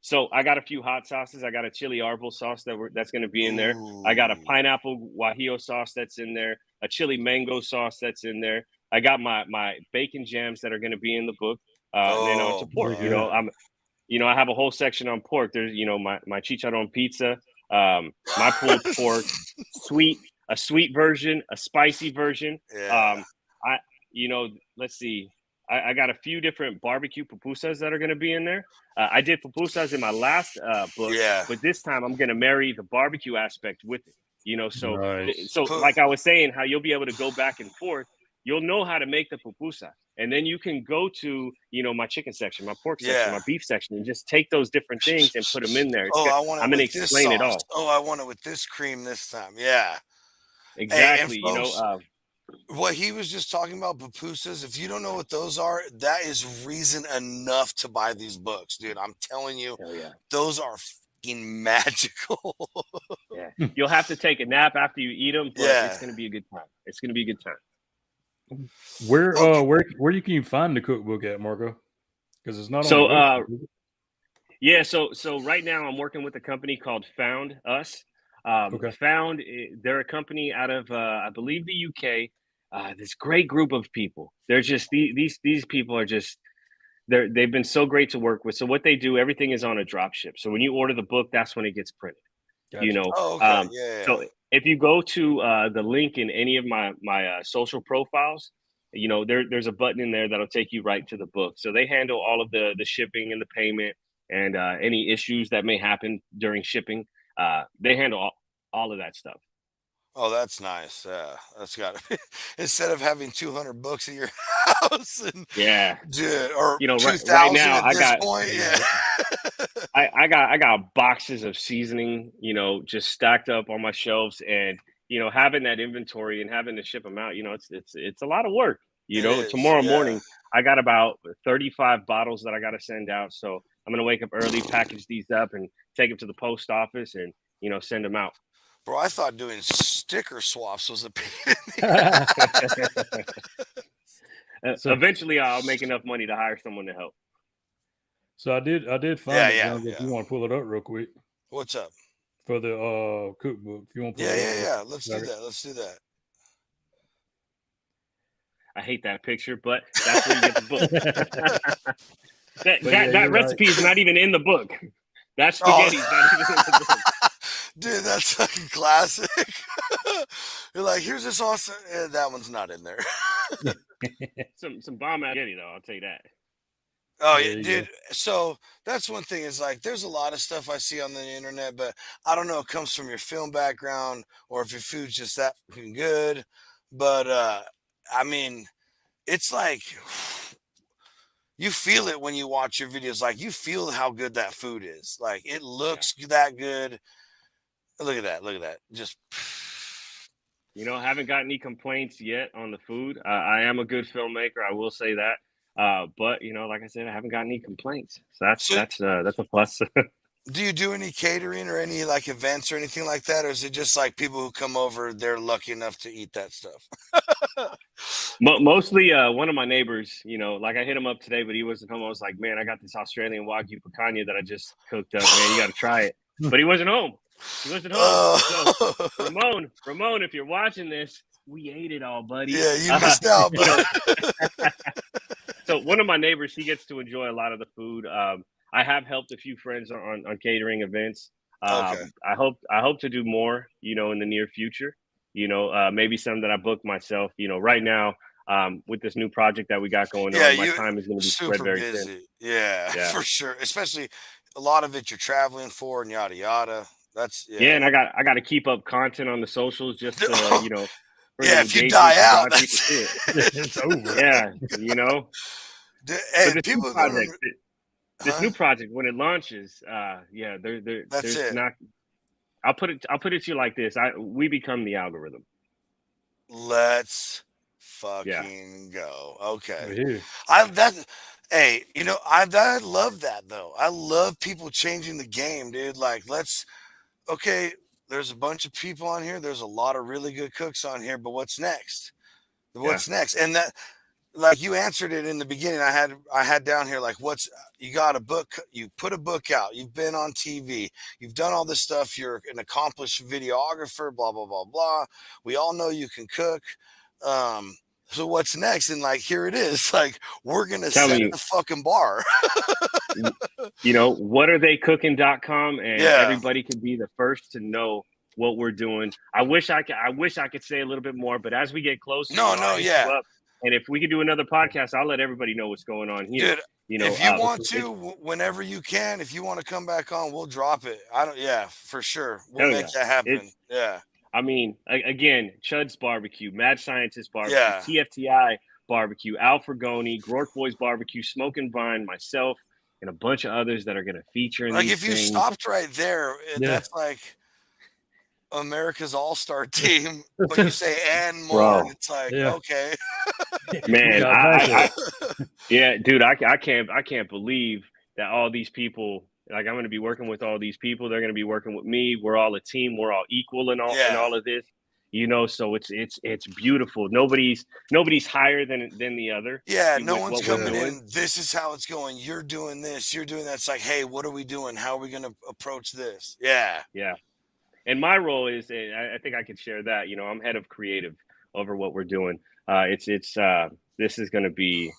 So I got a few hot sauces. I got a chili arbol sauce that's going to be in there. I got a pineapple guajillo sauce that's in there. A chili mango sauce that's in there. I got my bacon jams that are going to be in the book. And then on to pork. You know, I have a whole section on pork. There's, you know, my chicharron pizza, my pulled pork, a sweet version, a spicy version. You know, let's see. I got a few different barbecue pupusas that are going to be in there. I did pupusas in my last book, but this time I'm going to marry the barbecue aspect with it. You know, so like I was saying, how you'll be able to go back and forth. You'll know how to make the pupusa, and then you can go to, you know, my chicken section, my pork section, my beef section, and just take those different things and put them in there. I'm going to explain it all. Oh, I want it with this cream this time. Yeah, exactly. Hey, folks, you know. What he was just talking about, pupusas, if you don't know what those are, that is reason enough to buy these books, dude. I'm telling you, those are fucking magical. You'll have to take a nap after you eat them, but it's going to be a good time. It's going to be a good time. Where you can find the cookbook at, Marco? Because it's not so so right now I'm working with a company called Found Us. Found, they're a company out of I believe the UK. This great group of people. They're just these people are just they've been so great to work with. So what they do, everything is on a drop ship. So when you order the book, that's when it gets printed. Gotcha. You know. So if you go to the link in any of my social profiles, you know, there's a button in there that'll take you right to the book. So they handle all of the shipping and the payment and any issues that may happen during shipping. They handle all of that stuff. Oh, that's nice. Yeah, that's got to be. Instead of having 200 books in your house and Yeah. dude, or Right 2,000 now at I this got point. Yeah. I got boxes of seasoning, just stacked up on my shelves, and having that inventory and having to ship them out, it's a lot of work. It is. Tomorrow Yeah. morning I got about 35 bottles that I got to send out, so I'm gonna wake up early, package these up, and take them to the post office, and send them out. Bro, I thought doing sticker swaps was a pain in the So Eventually, I'll make enough money to hire someone to help. I did find Yeah, it, yeah, Jones. If yeah. you want to pull it up real quick What's up? for the cookbook, if you want to pull Yeah, it up, yeah, yeah. Let's do got it. that. Let's do that. I hate that picture, but that's where you get the book. But yeah, that you're right. recipe is not even in the book. That Oh. spaghetti's not even in the book. Dude, that's fucking classic. You're like, here's this awesome. Yeah, that one's not in there. Some bomb spaghetti though, I'll tell you that. Oh There yeah, you dude. go. So that's one thing is like there's a lot of stuff I see on the internet, but I don't know if it comes from your film background or if your food's just that fucking good. But I mean, it's like you feel it when you watch your videos. Like you feel how good that food is. Like it looks that good. Look at that. Look at that. Just Haven't got any complaints yet on the food. I am a good filmmaker, I will say that. But like I said, I haven't got any complaints. So so that's a plus. do you do any catering or any like events or anything like that? Or is it just like people who come over, they're lucky enough to eat that stuff? Mostly one of my neighbors, like I hit him up today, but he wasn't home. I was like, man, I got this Australian Wagyu picanha that I just cooked up, man. You got to try it. But he wasn't home. He wasn't home. So Ramon, if you're watching this, we ate it all, buddy. Yeah, you missed out, but So one of my neighbors, he gets to enjoy a lot of the food. I have helped a few friends on catering events. okay. I hope to do more, in the near future. Maybe some that I book myself. Right now, with this new project that we got going Yeah, on, my you time is going to be spread super very thin. busy. Yeah, Yeah. for sure. Especially a lot of it you're traveling for and yada yada. That's Yeah, and I got to keep up content on the socials just to for the yeah, if you engagement die to out, drive people that's to it. It's over. Yeah, Hey, But this new people don't project, remember, this huh? new project when it launches, That's there's it. not. I'll put it to you like this: we become the algorithm. Let's Yeah, fucking go. Okay. We're here. Hey, I love that though. I love people changing the game, dude. Like okay, there's a bunch of people on here. There's a lot of really good cooks on here, but what's next? yeah, What's next? And that like you answered it in the beginning. I had down here like you got a book, you put a book out, you've been on TV, you've done all this stuff, you're an accomplished videographer, blah blah blah blah. We all know you can cook. So what's next? And like here it is. Like we're gonna telling set you, the fucking bar. what are they cooking.com, and Yeah. everybody can be the first to know what we're doing. I wish I could say a little bit more, but as we get closer, No, I'll hit yeah. you up, and if we could do another podcast, I'll let everybody know what's going on here. Dude, if you want it's- to, whenever you can, if you want to come back on, we'll drop it. Yeah, for sure. We'll hell make yeah. that happen. Yeah. I mean, again, Chud's Barbecue, Mad Scientist Barbecue, Yeah. TFTI Barbecue, Al Fragoni, Grort Boys Barbecue, Smoke and Vine, myself, and a bunch of others that are going to feature in Like these if you things. stopped right there, Yeah. that's like America's all-star team, but you say and more, Bro. and it's like, Yeah. okay. Man, got yeah, dude, I can't believe that all these people, like I'm going to be working with all these people. They're going to be working with me. We're all a team. We're all equal in all of this. So it's beautiful. Nobody's higher than the other. Yeah, with no one's what we're coming doing. in. This is how it's going. You're doing this. You're doing that. It's like, hey, what are we doing? How are we going to approach this? Yeah. Yeah. And my role is, I think I could share that. I'm head of creative over what we're doing. This is going to be,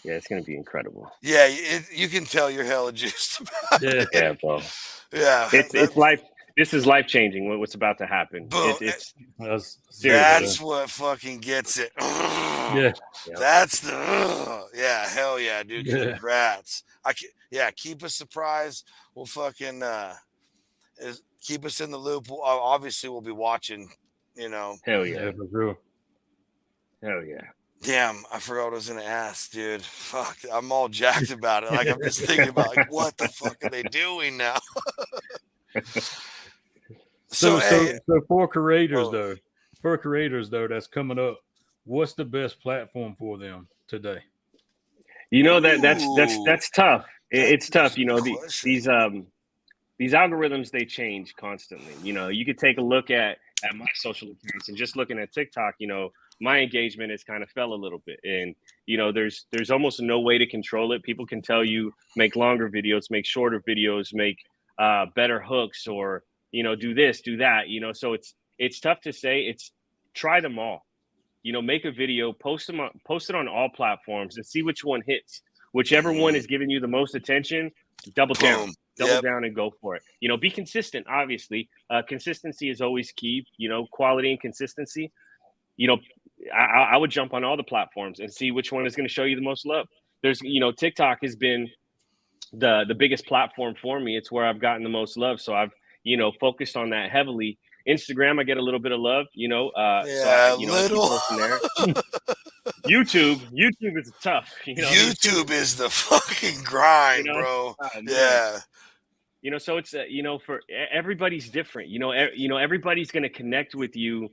it's going to be incredible. Yeah, you can tell you're hella juiced about it. Yeah, bro. Yeah. It's life. This is life changing. What's about to happen? Boom. It's That's what fucking gets it. Yeah. That's yeah, hell yeah, dude. Yeah. Congrats. Keep us surprised. We'll fucking keep us in the loop. Obviously, we'll be watching you know. Hell yeah. Yeah, for sure. Hell yeah. Damn, I forgot what I was gonna ask, dude. Fuck, I'm all jacked about it. Like I'm just thinking about like what the fuck are they doing now? So hey, for creators oh, though, that's coming up, what's the best platform for them today? You know ooh, that's tough. that's It's a tough. You good know, question. these algorithms, they change constantly. You know, you could take a look at my social accounts, and just looking at TikTok, you know, my engagement has kind of fell a little bit. And you know, there's almost no way to control it. People can tell you make longer videos, make shorter videos, make better hooks, or you know, do this, do that. You know, so it's tough to say. It's try them all. You know, make a video, post it on all platforms, and see which one hits. Whichever one Mhm. is giving you the most attention, double down, Boom. double Yep. down, and go for it. You know, be consistent. Obviously, consistency is always key. You know, quality and consistency. You know, I would jump on all the platforms and see which one is going to show you the most love. There's, you know, TikTok has been the biggest platform for me. It's where I've gotten the most love. So I've, you know, focused on that heavily. Instagram, I get a little bit of love, you know. So I, Yeah, you know, I keep little. posting there. YouTube is tough. You know, YouTube is, is the fucking you grind, know, bro. oh man, Yeah. you know, so it's you know, for everybody's different. You know, everybody's going to connect with you.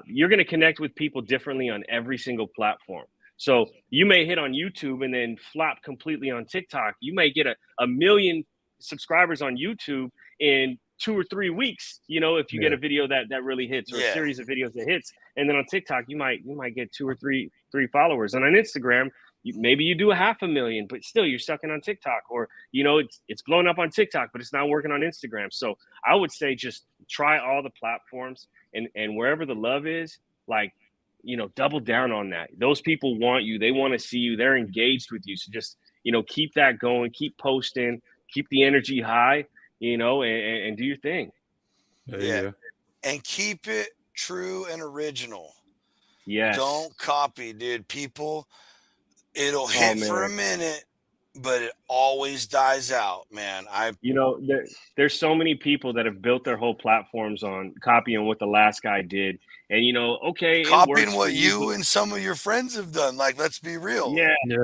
You're going to connect with people differently on every single platform. So you may hit on YouTube and then flop completely on TikTok. You may get a million subscribers on YouTube in 2 or 3 weeks. You know, if you get Yeah. a video that really hits, or a Yeah. series of videos that hits, and then on TikTok you might get two or three followers, and on Instagram maybe you do 500,000, but still you're sucking on TikTok, or you know, it's blown up on TikTok, but it's not working on Instagram. So I would say just try all the platforms, and wherever the love is, like, you know, double down on that. Those people want you, they want to see you, they're engaged with you. So just, you know, keep that going, keep posting, keep the energy high, you know, and do your thing. There Yeah. you go. And keep it true and original. Yes. Don't copy, dude. People, it'll Oh hit for a man. minute, but it always dies out, man. You know, there's so many people that have built their whole platforms on copying what the last guy did. And, you know, okay, it Copying works for what you, but you and some of your friends have done. Like, let's be real. yeah, Yeah.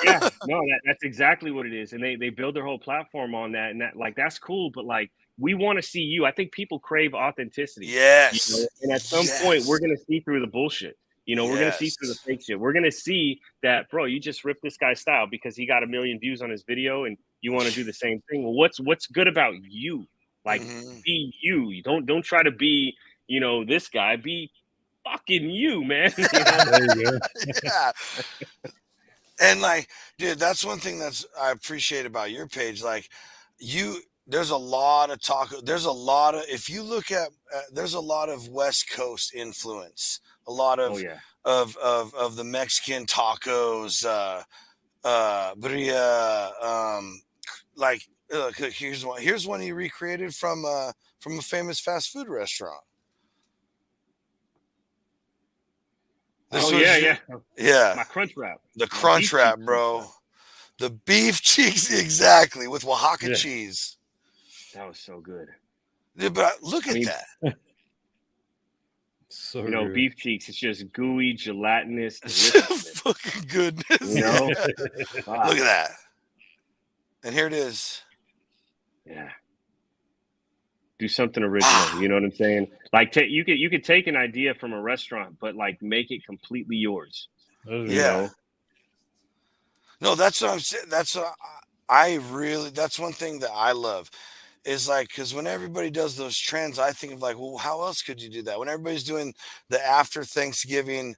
yeah, no, that's exactly what it is. And they build their whole platform on that. And that, like, that's cool. But like, we want to see you. I think people crave authenticity, you know, Yes. and at some point we're Yes. going to see through the bullshit. You know, we're going to see through the Yes. fake shit. We're going to see that, bro, you just ripped this guy's style because he got 1 million views on his video, and you want to do the same thing. Well, what's good about you? Like, Hmm. be you. You don't try to be, you know, this guy. Be fucking you, man. You know? There you go. Yeah. And like, dude, that's one thing that's I appreciate about your page. Like, there's a lot of talk. There's a lot of if you look at there's a lot of West Coast influence. A lot Oh of yeah. of the Mexican tacos, birria. Like, here's one. Here's one he recreated from a famous fast food restaurant. This Oh was yeah, your, yeah. yeah, My crunch wrap, the my crunch beef cheek wrap, crunch bro. wrap. The beef cheeks, exactly, with Oaxaca Yeah. cheese. That was so good. Dude, but look I at mean, that. So you know, good. beef cheeks, it's just gooey, gelatinous deliciousness. Fucking goodness. You know? Yeah. Ah, Look at that. And here it is. yeah. Do something original. Ah, You know what I'm saying? Like, you could take an idea from a restaurant, but like make it completely yours. Oh, You yeah. yeah. know? No, that's what I'm saying. That's one thing that I love is like, because when everybody does those trends, I think of like, well, how else could you do that? When everybody's doing the after Thanksgiving,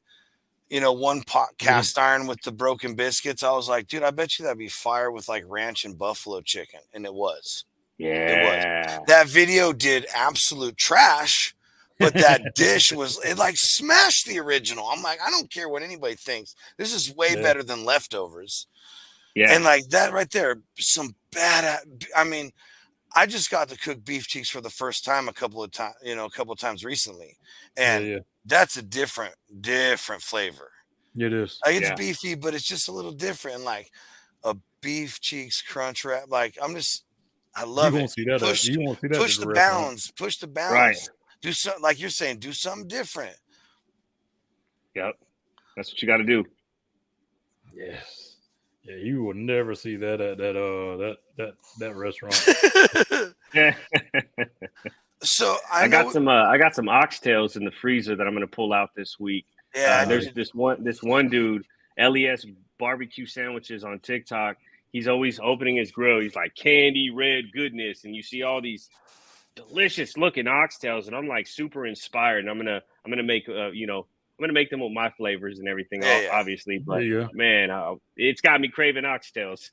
one pot Yeah. cast iron with the broken biscuits, I was like, dude, I bet you that'd be fire with like ranch and buffalo chicken. And it was. It was. Yeah. That video did absolute trash, but that dish it like smashed the original. I'm like, I don't care what anybody thinks. This is way Yeah. better than leftovers. Yeah. And like that right there, some bad. I mean, I just got to cook beef cheeks for the first time a couple of times recently, Yeah. and Yeah. that's a different flavor. It is. Like it's Yeah. beefy, but it's just a little different. And like a beef cheeks crunch wrap, like I You love it. won't see that at Push you won't see that at push the the restaurant. bounds, push the Right. bounds. Do something like you're saying. Do something different. Yep, that's what you got to do. Yes. Yeah, you will never see that at that restaurant. Yeah. So I got some oxtails in the freezer that I'm going to pull out this week. Yeah, There's this one dude, LES barbecue sandwiches on TikTok. He's always opening his grill. He's like candy red goodness, and you see all these delicious looking oxtails, and I'm like super inspired. And I'm gonna make I'm gonna make them with my flavors and everything, obviously. But man, it's got me craving oxtails.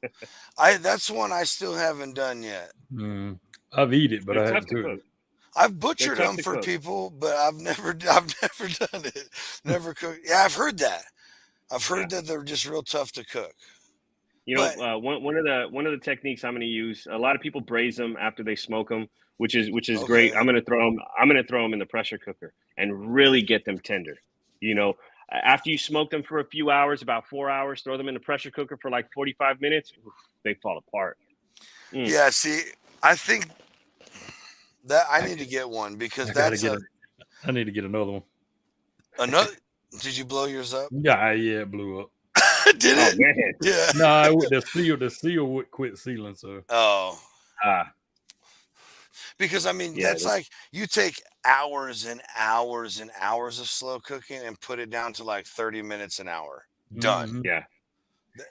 That's one I still haven't done yet. I've eaten it, but I haven't cooked it. I've butchered them for people, but I've never done it. Never cooked. Yeah, I've heard that. I've heard that they're just real tough to cook. You know, one of the techniques I'm going to use. A lot of people braise them after they smoke them, which is great. I'm going to throw them in the pressure cooker and really get them tender. You know, after you smoke them for a few hours, about 4 hours, throw them in the pressure cooker for like 45 minutes. They fall apart. Yeah, see, I think that I need to get one because I need to get another one. Another? Did you blow yours up? Yeah, it blew up. Did it? Man. Yeah. No, the seal would quit sealing. So. Because I mean, that's like you take hours and hours and hours of slow cooking and put it down to like 30 minutes an hour. Done. Mm-hmm. Yeah.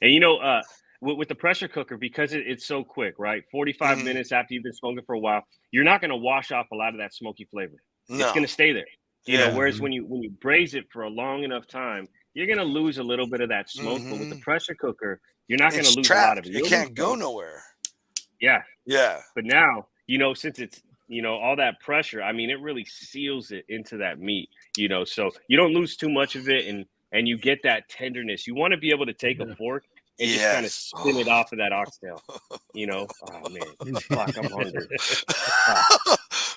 And you know, with the pressure cooker, because it's so quick, right? 45 minutes after you've been smoking for a while, you're not going to wash off a lot of that smoky flavor. No. It's going to stay there. You know, whereas when you braise it for a long enough time, you're going to lose a little bit of that smoke. But with the pressure cooker, you're not going to lose trapped. A lot of it. It can't go nowhere. Yeah. Yeah. But now, you know, since it's, you know, all that pressure, I mean, it really seals it into that meat, you know, so you don't lose too much of it and you get that tenderness. You want to be able to take a fork and just kind of spin it off of that oxtail, you know? Oh, man. Fuck, I'm hungry.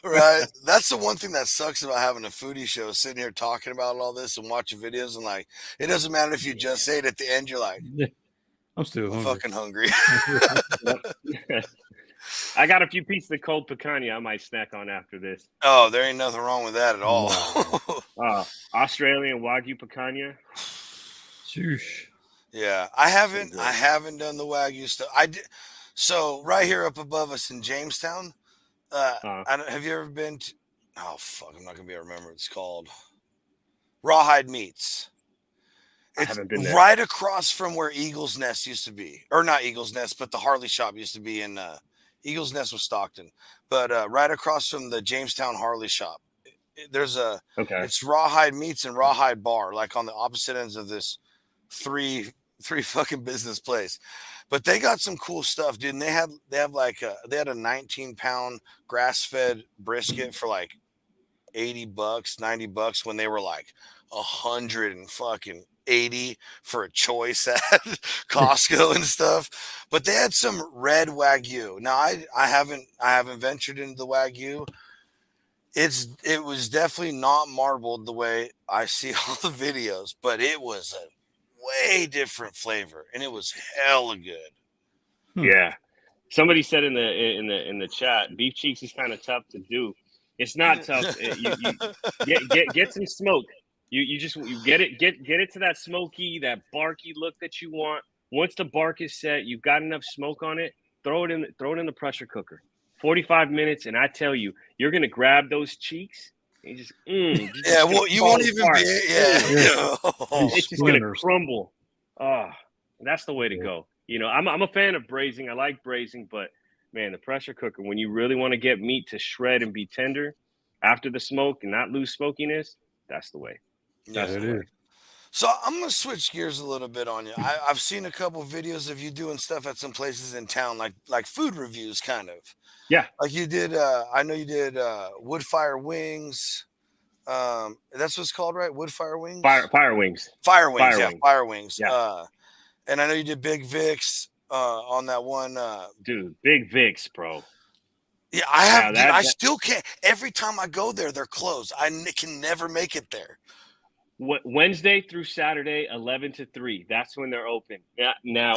Right. That's the one thing that sucks about having a foodie show, sitting here talking about all this and watching videos. And like, it doesn't matter if you just say it at the end, you're like, I'm still fucking hungry. I got a few pieces of cold picanha I might snack on after this. Oh, there ain't nothing wrong with that at all. Australian Wagyu picanha. Shoosh. Yeah, I haven't done the Wagyu stuff. I did. So right here up above us in Jamestown, have you ever been to? Oh fuck, I'm not gonna be able to remember what it's called. Rawhide Meats. It's I haven't been there. Right across from where Eagle's Nest used to be, or not Eagle's Nest, but the Harley shop used to be in. Eagle's Nest was Stockton, but right across from the Jamestown Harley shop, there's it's Rawhide Meats and Rawhide Bar, like on the opposite ends of this three fucking business place. But they got some cool stuff, dude. And they had a 19-pound grass-fed brisket for like $80, $90 when they were like $180 for a choice at Costco and stuff. But they had some red Wagyu. Now I haven't ventured into the Wagyu. It was definitely not marbled the way I see all the videos, but it was a way different flavor, and it was hella good. Yeah, somebody said in the chat, beef cheeks is kind of tough to do. It's not tough. You get some smoke. You get it to that smoky, that barky look that you want. Once the bark is set, you've got enough smoke on it. Throw it in the pressure cooker. 45 minutes, and I tell you, you're gonna grab those cheeks. And you won't even be. It's just gonna crumble. That's the way to go. You know, I'm a fan of braising. I like braising, but man, the pressure cooker, when you really want to get meat to shred and be tender after the smoke and not lose smokiness, that's the way. That's the way. So I'm gonna switch gears a little bit on you. I've seen a couple of videos of you doing stuff at some places in town, like food reviews, kind of. Yeah. Like you did. I know you did Woodfire Wings. That's what it's called, right? Woodfire Wings. Fire Wings. Fire Wings. Yeah, Fire Wings. Yeah. And I know you did Big Vic's on that one. Dude, Big Vic's, bro. Yeah, I have. I still can't. Every time I go there, they're closed. I can never make it there. Wednesday through Saturday, 11 to 3. That's when they're open. Now,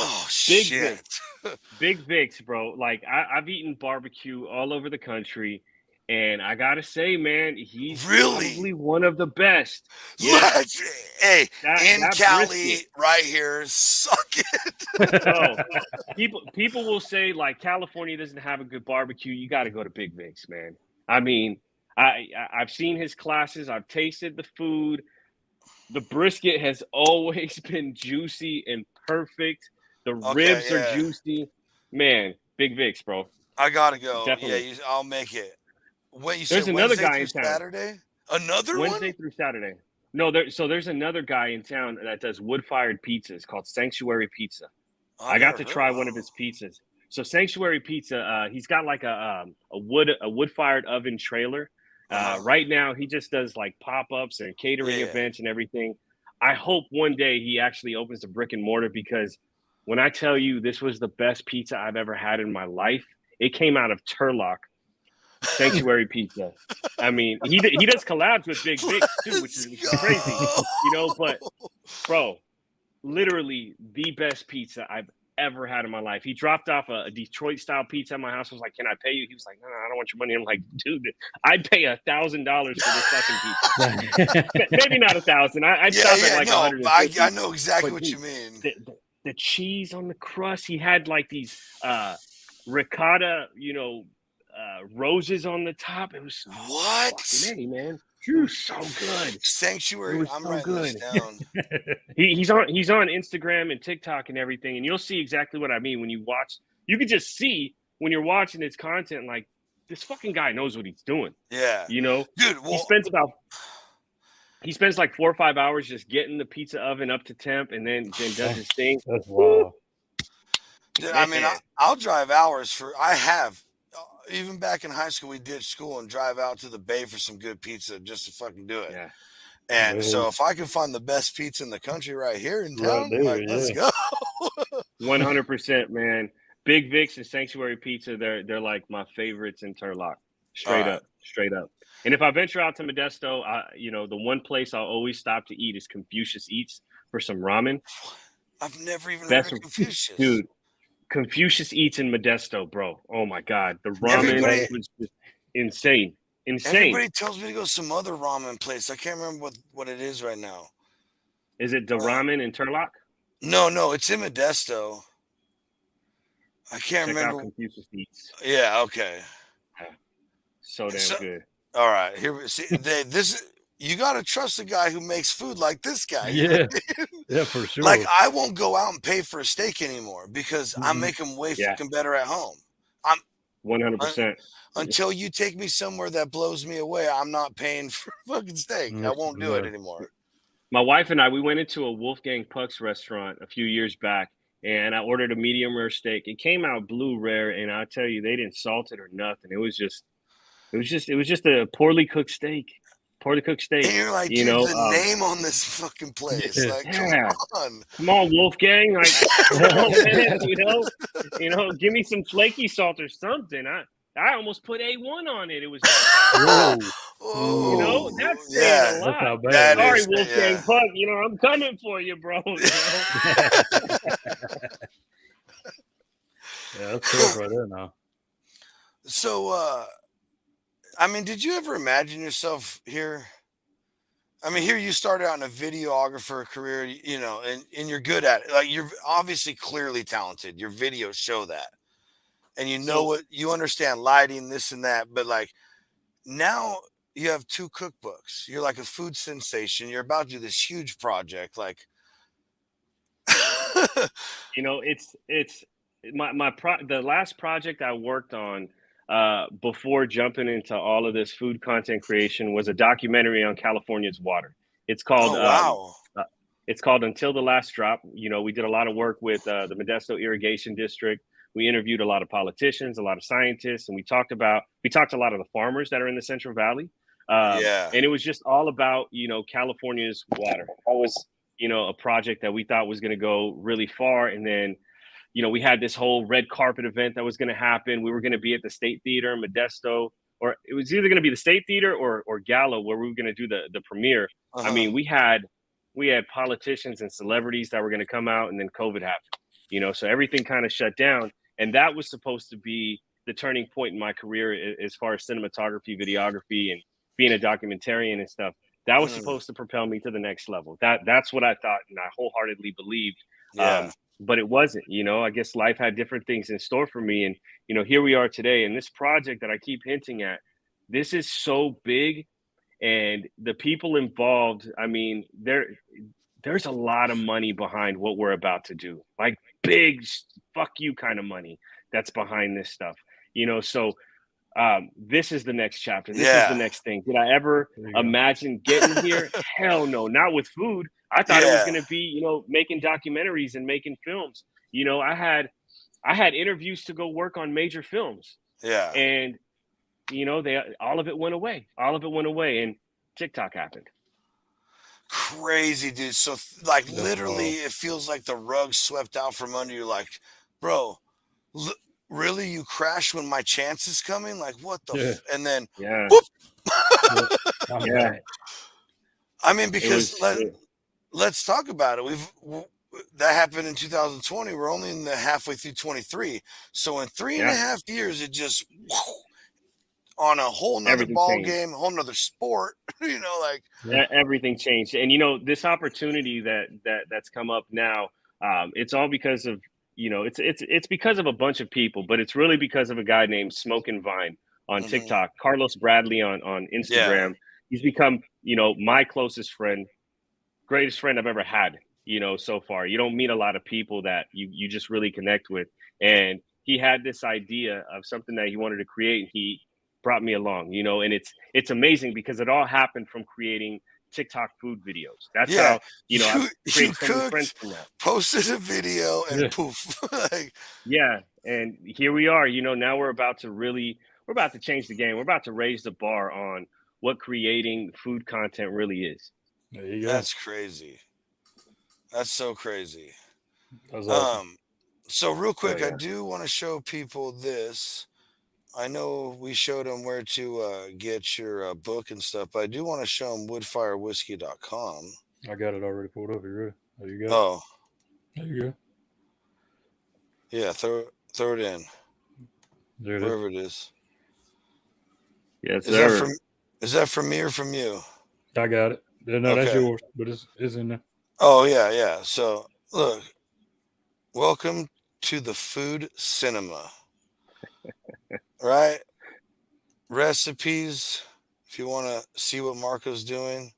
Big Vic's, bro. Like I've eaten barbecue all over the country, And I gotta say, man, he's Really? probably one of the best. Yeah. Hey, in that Cali, brisket, right here, suck it. bro. People will say like California doesn't have a good barbecue. You got to go to Big Vic's, man. I mean, I've seen his classes. I've tasted the food. The brisket has always been juicy and perfect. The ribs are Yeah. juicy, man. Big Vic's, bro. I gotta go. Definitely. Yeah, I'll make it. What you There's said? another Wednesday guy through in town. Saturday? Another Wednesday one? through Saturday. No, there's another guy in town that does wood-fired pizzas called Sanctuary Pizza. I got to try one of his pizzas. So Sanctuary Pizza, he's got like a wood-fired oven trailer. Right now, he just does like pop-ups and catering events and everything. I hope one day he actually opens a brick and mortar, because when I tell you this was the best pizza I've ever had in my life, it came out of Turlock. Sanctuary Pizza. I mean, he does collabs with Big Vic's too, which is crazy, you know. But bro, literally the best pizza I've ever had in my life. He dropped off a Detroit style pizza at my house. I was like, "Can I pay you?" He was like, "No, I don't want your money." I'm like, "Dude, I'd pay $1,000 for this fucking pizza." Maybe not 1,000. I'd stop at like 150. I know exactly what dude, you mean. The cheese on the crust. He had like these ricotta, roses on the top. It was so fucking A, man. It was so good. Sanctuary. I'm so writing this down. He's on Instagram and TikTok and everything, and you'll see exactly what I mean when you watch. You can just see when you're watching his content, like, this fucking guy knows what he's doing. Yeah, dude. Well, he spends like 4 or 5 hours just getting the pizza oven up to temp, and then does his thing. That's wild. Dude, I mean, I'll drive hours for. I have. Even back in high school, we did school and drive out to the Bay for some good pizza just to fucking do it. Yeah. And so if I can find the best pizza in the country right here in town, let's go. 100%, man. Big Vic's and Sanctuary Pizza, they're like my favorites in Turlock. Straight up. And if I venture out to Modesto, the one place I'll always stop to eat is Confucius Eats for some ramen. I've never even heard of Confucius. Dude. Confucius Eats in Modesto, bro. Oh my God, the ramen was just insane. Everybody tells me to go to some other ramen place. I can't remember what it is right now. Is it the ramen in Turlock? No, it's in Modesto. I can't remember. Out Confucius Eats. Yeah, okay. So damn good. All right, here we see. You got to trust a guy who makes food like this guy. Yeah, yeah, for sure. Like, I won't go out and pay for a steak anymore because I make them way fucking better at home. I'm 100%. Until you take me somewhere that blows me away, I'm not paying for fucking steak. I won't do it anymore. My wife and I, we went into a Wolfgang Puck's restaurant a few years back, and I ordered a medium rare steak. It came out blue rare, and I tell you, they didn't salt it or nothing. It was just a poorly cooked steak. And you're like, dude, the name on this fucking place. Like, come on, Wolfgang. Like, man, give me some flaky salt or something. I almost put A1 on it. It was, that's saying a lot. Sorry, Wolfgang Puck. I'm coming for you, bro. Yeah, that's cool right there now. So, I mean, did you ever imagine yourself here? I mean, here you started out in a videographer career, and you're good at it. Like, you're obviously clearly talented. Your videos show that. And you understand lighting, this and that. But, like, now you have 2 cookbooks. You're like a food sensation. You're about to do this huge project. Like, it's the last project I worked on before jumping into all of this food content creation was a documentary on California's water. It's called it's called Until the Last Drop. We did a lot of work with the Modesto Irrigation District. We interviewed a lot of politicians, a lot of scientists, and we talked to a lot of the farmers that are in the Central Valley. And it was just all about California's water. That was a project that we thought was going to go really far, and then we had this whole red carpet event that was going to happen. We were going to be at the State Theater in Modesto, or it was either going to be the State Theater or Gallo, where we were going to do the premiere. I mean, we had politicians and celebrities that were going to come out, and then COVID happened. So everything kind of shut down. And that was supposed to be the turning point in my career as far as cinematography, videography, and being a documentarian and stuff. That was supposed to propel me to the next level. That's what I thought, and I wholeheartedly believed. Yeah. But it wasn't. I guess life had different things in store for me, and here we are today. And this project that I keep hinting at, this is so big, and the people involved. I mean, there's a lot of money behind what we're about to do, like big fuck you kind of money that's behind this stuff. So this is the next chapter. This is the next thing. Did I ever imagine getting here? Hell no, not with food. I thought it was going to be, making documentaries and making films. I had interviews to go work on major films. Yeah. And, all of it went away. All of it went away, and TikTok happened. Crazy, dude. So like literally it feels like the rug swept out from under you. Like, bro, really, you crash when my chance is coming? Like, what the and then whoop. I mean, because let's talk about it. That happened in 2020. We're only in the halfway through 23. So in 3.5 years, it just on a whole nother ball game, a whole nother sport, like everything changed. And this opportunity that's come up now, it's all because of it's because of a bunch of people, but it's really because of a guy named Smoke and Vine on TikTok, Carlos Bradley on Instagram. He's become my closest friend, greatest friend I've ever had so far. You don't meet a lot of people that you just really connect with, and he had this idea of something that he wanted to create, and he brought me along, and it's amazing because it all happened from creating TikTok food videos. That's how you cooked, posted a video, and poof. And here we are. Now we're about to change the game. We're about to raise the bar on what creating food content really is. There you go. That's crazy. That's so crazy. That's awesome. So real quick, I do want to show people this. I know we showed them where to get your book and stuff, but I do want to show them woodfirewhiskey.com. I got it already pulled up. You ready? There you go. Oh. There you go. Yeah, throw it in. There it Wherever it is. Yes, sir. Is that from me or from you? I got it. No, that's yours, but it's in there. Oh, yeah. So, look. Welcome to the food cinema. Right? Recipes. If you want to see what Marco's doing.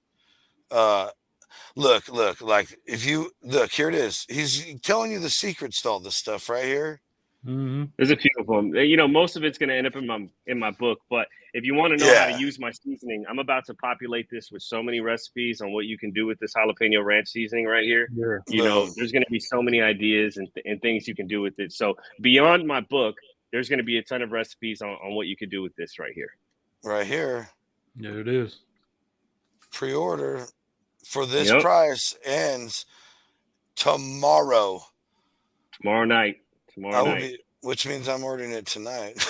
Look, like if you look, here it is. He's telling you the secrets to all this stuff right here. Mm-hmm. There's a few of them. Most of it's going to end up in my book. But if you want to know how to use my seasoning, I'm about to populate this with so many recipes on what you can do with this jalapeno ranch seasoning right here. There's going to be so many ideas and things you can do with it. So beyond my book, there's going to be a ton of recipes on what you could do with this right here. Right here. Yeah, it is. Pre-order for this price ends tomorrow. Tomorrow night. Which means I'm ordering it tonight.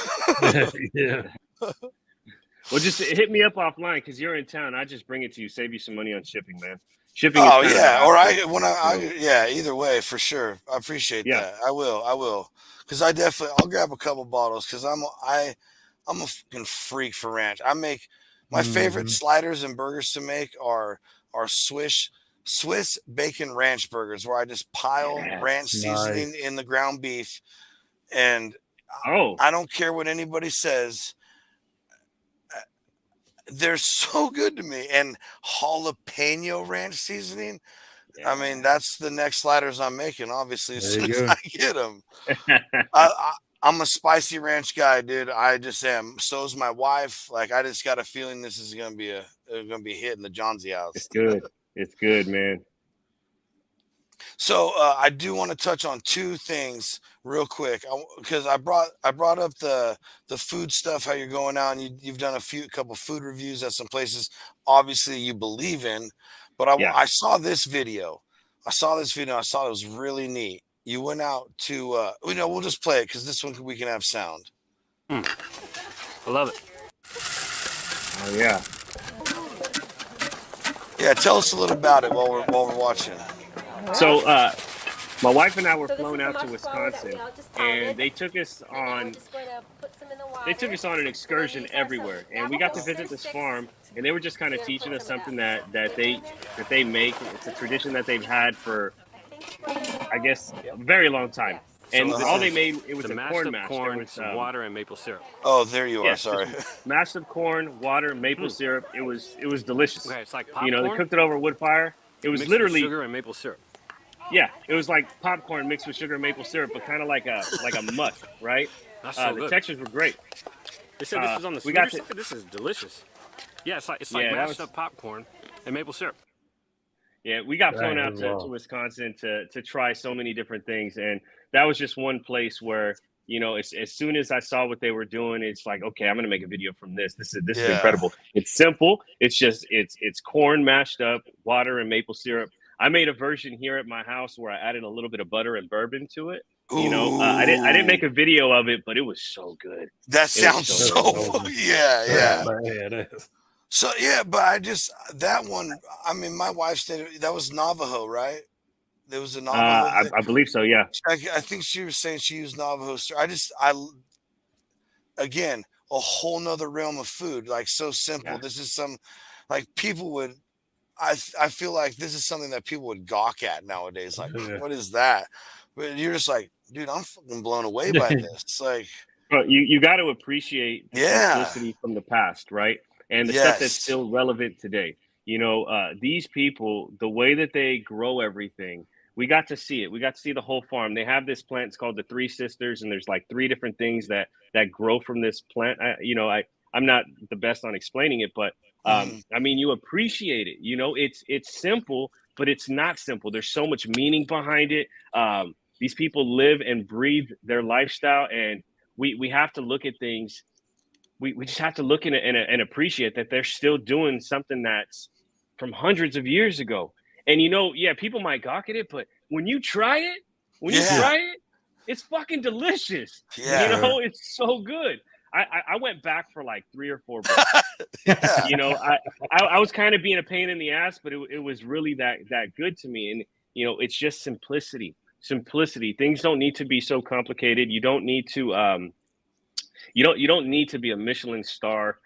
Yeah. Well, just hit me up offline because you're in town. I just bring it to you, save you some money on shipping, man. Shipping. Oh yeah, or either way for sure. I appreciate that. I will, because I'll grab a couple bottles because I'm a fucking freak for ranch. I make my favorite sliders and burgers to make are Swiss bacon ranch burgers, where I just pile ranch seasoning in the ground beef, and I don't care what anybody says. They're so good to me. And jalapeno ranch seasoning. I mean, that's the next sliders I'm making, obviously, as soon as I get them. I'm a spicy ranch guy, dude. I just am. So is my wife. Like, I just got a feeling this is going to be a hit in the Johnsy house. It's good. It's good, man. So I do want to touch on two things real quick, because I brought up the food stuff, how you're going out, and you've done a couple food reviews at some places. Obviously, you believe in, but I saw this video. I thought it was really neat. You went out to we'll just play it because this one we can have sound. I love it. Oh yeah. Yeah, tell us a little about it while we're watching. So My wife and I were So flown out to Wisconsin, and they took us on an excursion everywhere, and we got to visit this farm, and they were just kind of teaching us something that they make. It's a tradition that they've had for, I guess, a very long time. And So all they made, it was the a mashed corn up mash. corn, There was some water, and maple syrup. Oh, there you are. yes, Sorry. mashed up corn, water, maple syrup. It was delicious. Okay, it's like You know, they popcorn cooked it over wood fire. It was mixed with literally sugar and maple syrup. Yeah, it was like popcorn mixed with sugar and maple syrup, but kind of like a mutt, right? That's so The good. textures were great. They said this is on the we sweeter got to- side. This is delicious. Yeah, it's like Yeah, that mashed was- up popcorn and maple syrup. Yeah, we got flown out Wow. to Wisconsin to try so many different things, and that was just one place where, you know, as soon as I saw what they were doing, it's like, okay, I'm gonna make a video from this. This is Yeah. incredible. It's simple. It's just it's corn mashed up, water and maple syrup. I made a version here at my house where I added a little bit of butter and bourbon to it. You know, I didn't make a video of it, but it was so good. That sounds so so. Yeah. Yeah, it is. So yeah, but that one. I mean, my wife said that was Navajo, right? There was a Navajo. I believe so. Yeah. I think she was saying she used Navajo. Again, a whole nother realm of food, like so simple. Yeah. This is like people would. I feel like this is something that people would gawk at nowadays. Like, Yeah. what is that? But you're just like, dude, I'm fucking blown away by this. Like, But you got to appreciate the Yeah. simplicity from the past, right? And the stuff that's Yes. still relevant today. You know, these people, the way that they grow everything, we got to see it. We got to see the whole farm. They have this plant. It's called the Three Sisters, and there's like 3 different things that grow from this plant. I'm not the best on explaining it, but I mean, you appreciate it. You know, it's simple, but it's not simple. There's so much meaning behind it. These people live and breathe their lifestyle, and we have to look at things. We just have to look in and appreciate that they're still doing something that's from hundreds of years ago. And, you know, yeah, people might gawk at it, but when you try it, it's fucking delicious. Yeah. You know, it's so good. I went back for like 3 or 4 books. Yeah. You know, I was kind of being a pain in the ass, but it was really that good to me. And, you know, it's just simplicity. Things don't need to be so complicated. You don't need to you don't need to be a Michelin star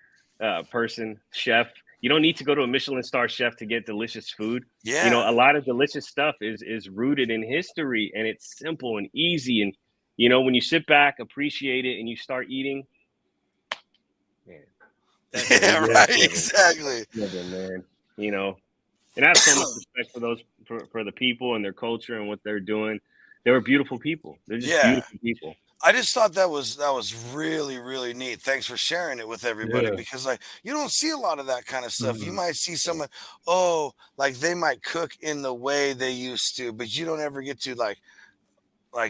person, chef. You don't need to go to a Michelin star chef to get delicious food. Yeah. You know, a lot of delicious stuff is rooted in history, and it's simple and easy. And, you know, when you sit back, appreciate it, and you start eating, man. Yeah, right. Exactly. Man. You know, and I have so much respect for those for the people and their culture and what they're doing. They were beautiful people. They're just beautiful people. I just thought that was really, really neat. Thanks for sharing it with everybody because like you don't see a lot of that kind of stuff. You might see someone, like they might cook in the way they used to, but you don't ever get to like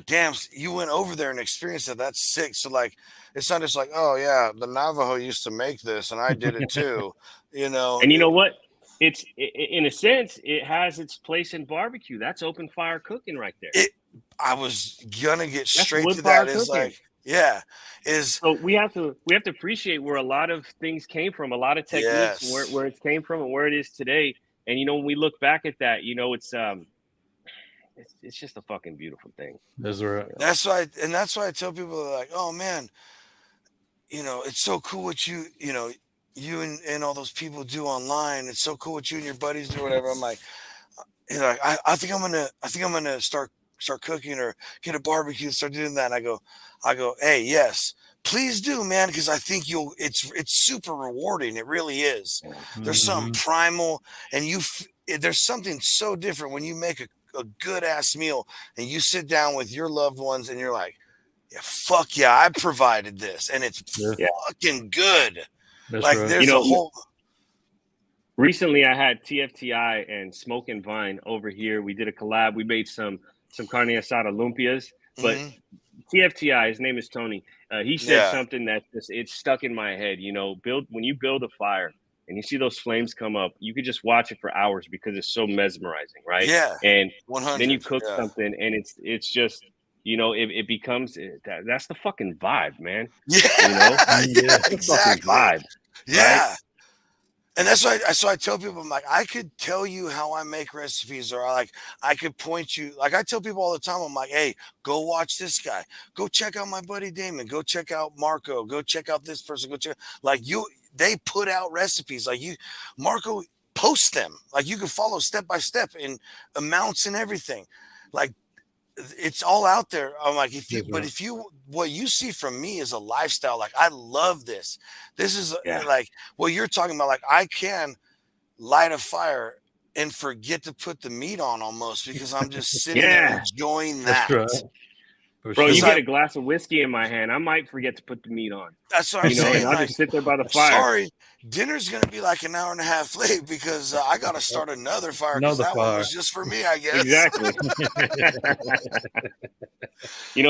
damn, you went over there and experienced it. That's sick. So like it's not just like, oh yeah, the Navajo used to make this and I did it too, you know. And you know what? It's in a sense, it has its place in barbecue. That's open fire cooking right there. I was gonna get straight to wood-fire that. Is cooking. like, so we have to appreciate where a lot of things came from, a lot of techniques, where it came from, and where it is today. And you know, when we look back at that, you know, it's just a fucking beautiful thing. That's right. That's why I tell people like, oh man, you know, it's so cool what you know, you and all those people do online. It's so cool what you and your buddies do, whatever. I'm like, you know, I think I'm gonna start cooking or get a barbecue and start doing that. And I go, hey, yes, please do, man, because I think it's super rewarding. It really is. There's something primal, and there's something so different when you make a good ass meal and you sit down with your loved ones and you're like, yeah, fuck yeah, I provided this and it's fucking good. That's like right. there's a whole. Recently, I had TFTI and Smoke and Vine over here. We did a collab. We made some carne asada lumpias, but TFTI, his name is Tony. He said something that it's stuck in my head. You know, when you build a fire and you see those flames come up, you could just watch it for hours because it's so mesmerizing, right? Yeah. And 100, then you cook something, and it's just, you know, it becomes that's the fucking vibe, man. Yeah. You know, yeah, exactly. Fucking vibe. Yeah. Right? And that's why I tell people, I'm like, I could tell you how I make recipes, or I could point you. Like I tell people all the time, I'm like, hey, go watch this guy, go check out my buddy Damon, go check out Marco, go check out this person, go check. Like you, they put out recipes. Like you, Marco posts them. Like you can follow step by step in amounts and everything. Like it's all out there. I'm like, That's right. if you, what you see from me is a lifestyle. Like I love this. This is like what you're talking about. Like I can light a fire and forget to put the meat on almost because I'm just sitting there enjoying that. That's right. For Bro, sure. you get a glass of whiskey in my hand, I might forget to put the meat on. That's what I'm saying. And I'll like, just sit there by the fire. Sorry, dinner's gonna be like an hour and a half late because I gotta start another fire because that one was just for me, I guess. Exactly.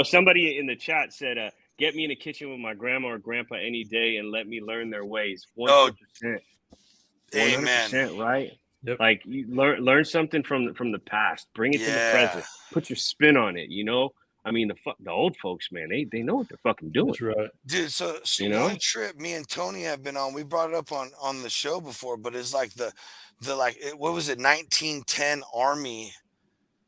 Somebody in the chat said, "Get me in the kitchen with my grandma or grandpa any day and let me learn their ways." 100%. 100%, Amen. right? Yep. Like you learn something from the past, bring it to the present, put your spin on it. I mean, the old folks, man, they know what they're fucking doing. That's right, dude. So one trip me and Tony have been on, we brought it up on the show before, but it's like the what was it, 1910 Army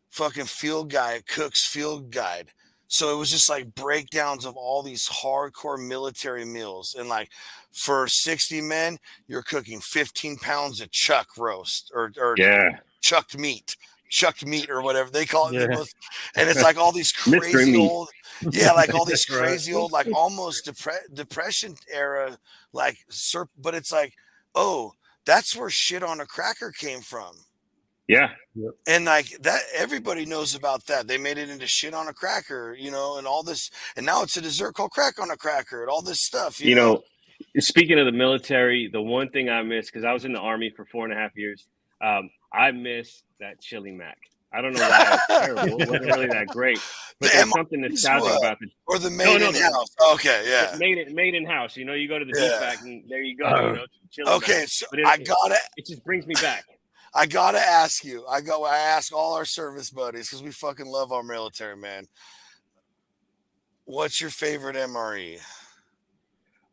fucking field guide, cook's field guide. So it was just like breakdowns of all these hardcore military meals, and like for 60 men, you're cooking 15 pounds of chuck roast or chucked meat or whatever they call it. And it's like all these crazy old, like all these crazy old, like almost depression era, like but it's like, oh, that's where shit on a cracker came from. Yeah. And like that, everybody knows about that. They made it into shit on a cracker, and all this, and now it's a dessert called crack on a cracker and all this stuff. You know? Speaking of the military, the one thing I miss, because I was in the Army for 4.5 years, I miss that chili mac. I don't know why it's terrible. It wasn't really that great. But there's something nostalgic about it. Or the made in house. Okay, yeah. Made in house. You go to the deep pack and there you go. Chili okay, mac. so it just brings me back. I gotta ask you. I ask all our service buddies because we fucking love our military, man. What's your favorite MRE?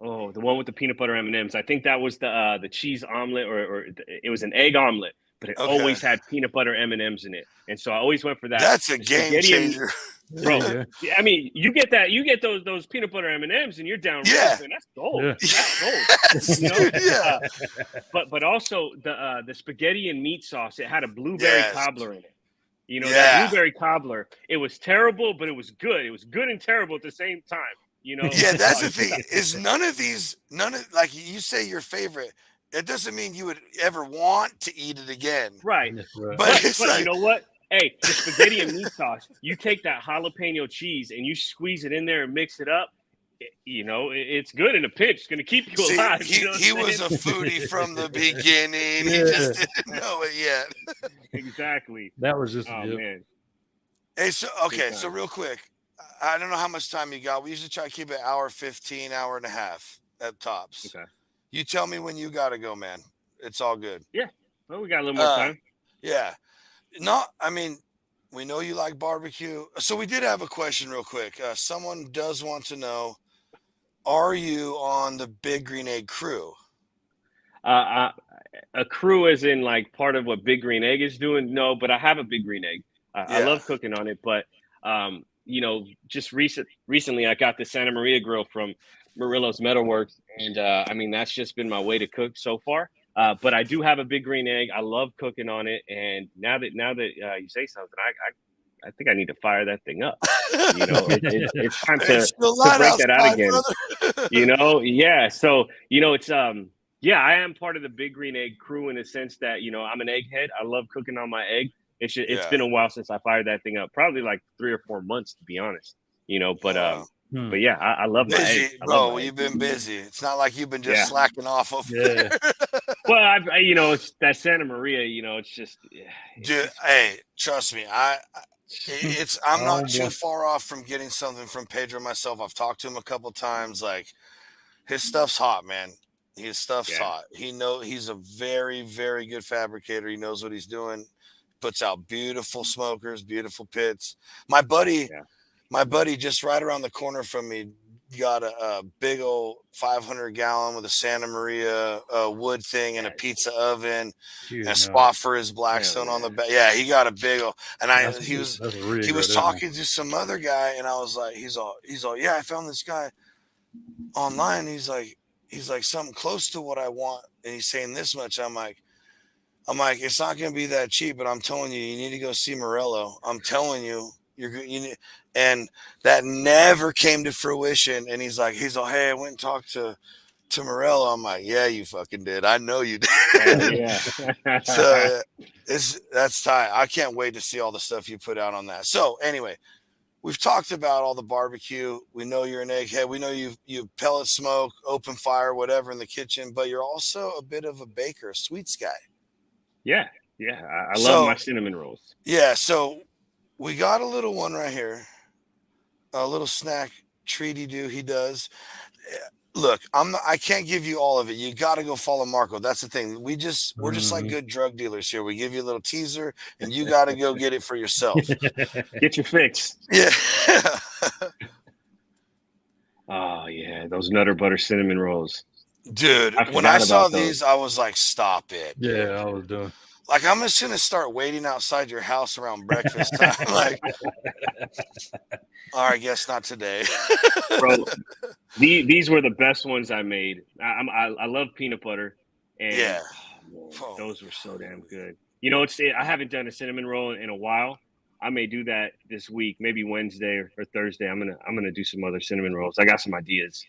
Oh, the one with the peanut butter M&Ms. I think that was the cheese omelet, or it was an egg omelet, but it always had peanut butter M&Ms in it, and so I always went for that. That's a game changer, bro. I mean, you get those peanut butter M&Ms, and you're down. Yeah, man, that's gold. Yeah. That's gold. But also the spaghetti and meat sauce. It had a blueberry cobbler in it. That blueberry cobbler. It was terrible, but it was good. It was good and terrible at the same time. Yeah, that's the thing. Is none of like you say your favorite. It doesn't mean you would ever want to eat it again. Right. But like, you know what? Hey, the spaghetti and meat sauce, you take that jalapeno cheese and you squeeze it in there and mix it up. It's good in a pinch. It's going to keep you alive. He was a foodie from the beginning. He just didn't know it yet. Exactly. That was just, man. Hey, so real quick. I don't know how much time you got. We usually try to keep it hour 15, hour and a half at tops. Okay. You tell me when you got to go, man. It's all good. Yeah. Well, we got a little more time. Yeah. We know you like barbecue. So we did have a question real quick. Someone does want to know, are you on the Big Green Egg crew? A crew is in like part of what Big Green Egg is doing? No, but I have a Big Green Egg. I love cooking on it, but just recently I got the Santa Maria grill from Murillo's Metalworks, and I mean that's just been my way to cook so far. But I do have a Big Green Egg. I love cooking on it, and now that you say something, I think I need to fire that thing up. It's time to break that out again. Yeah. So it's I am part of the Big Green Egg crew in the sense that I'm an egghead. I love cooking on my egg. It's been a while since I fired that thing up. Probably like 3 or 4 months, to be honest. But yeah, I love my egg. Bro, you've been busy. It's not like you've been just slacking off over there. Well, it's that Santa Maria. It's just. Dude, hey, trust me, I'm not too far off from getting something from Pedro myself. I've talked to him a couple times. Like, his stuff's hot, man. His stuff's hot. He's a very, very good fabricator. He knows what he's doing. Puts out beautiful smokers, beautiful pits. My buddy just right around the corner from me got a big old 500-gallon with a Santa Maria wood thing and a pizza oven and a spot for his Blackstone on the back. Yeah, he got a big old. And he was talking to some other guy, and I was like, he's all, yeah, I found this guy online. He's like something close to what I want, and he's saying this much. I'm like, it's not going to be that cheap, but I'm telling you, you need to go see Morello. I'm telling you, you need. And that never came to fruition. And he's all, hey, I went and talked to Morello. I'm like, yeah, you fucking did. I know you did. Yeah. So that's tight. I can't wait to see all the stuff you put out on that. So anyway, we've talked about all the barbecue. We know you're an egghead. We know you pellet smoke, open fire, whatever in the kitchen, but you're also a bit of a baker, a sweets guy. Yeah. I love my cinnamon rolls. Yeah. So we got a little one right here, a little snack treaty do he does. Look, I can't give you all of it. You got to go follow Marco. That's the thing. We're just like good drug dealers here. We give you a little teaser, and you got to go get it for yourself. Get your fix. Yeah. Oh yeah, those Nutter Butter cinnamon rolls, dude. When I saw these, I was like, "Stop it!" Yeah, I was doing. Like, I'm just gonna start waiting outside your house around breakfast time. Like, all right, guess not today. Bro, these were the best ones I made. I love peanut butter, and yeah, those were so damn good. You know, I haven't done a cinnamon roll in a while. I may do that this week, maybe Wednesday or Thursday. I'm gonna do some other cinnamon rolls. I got some ideas.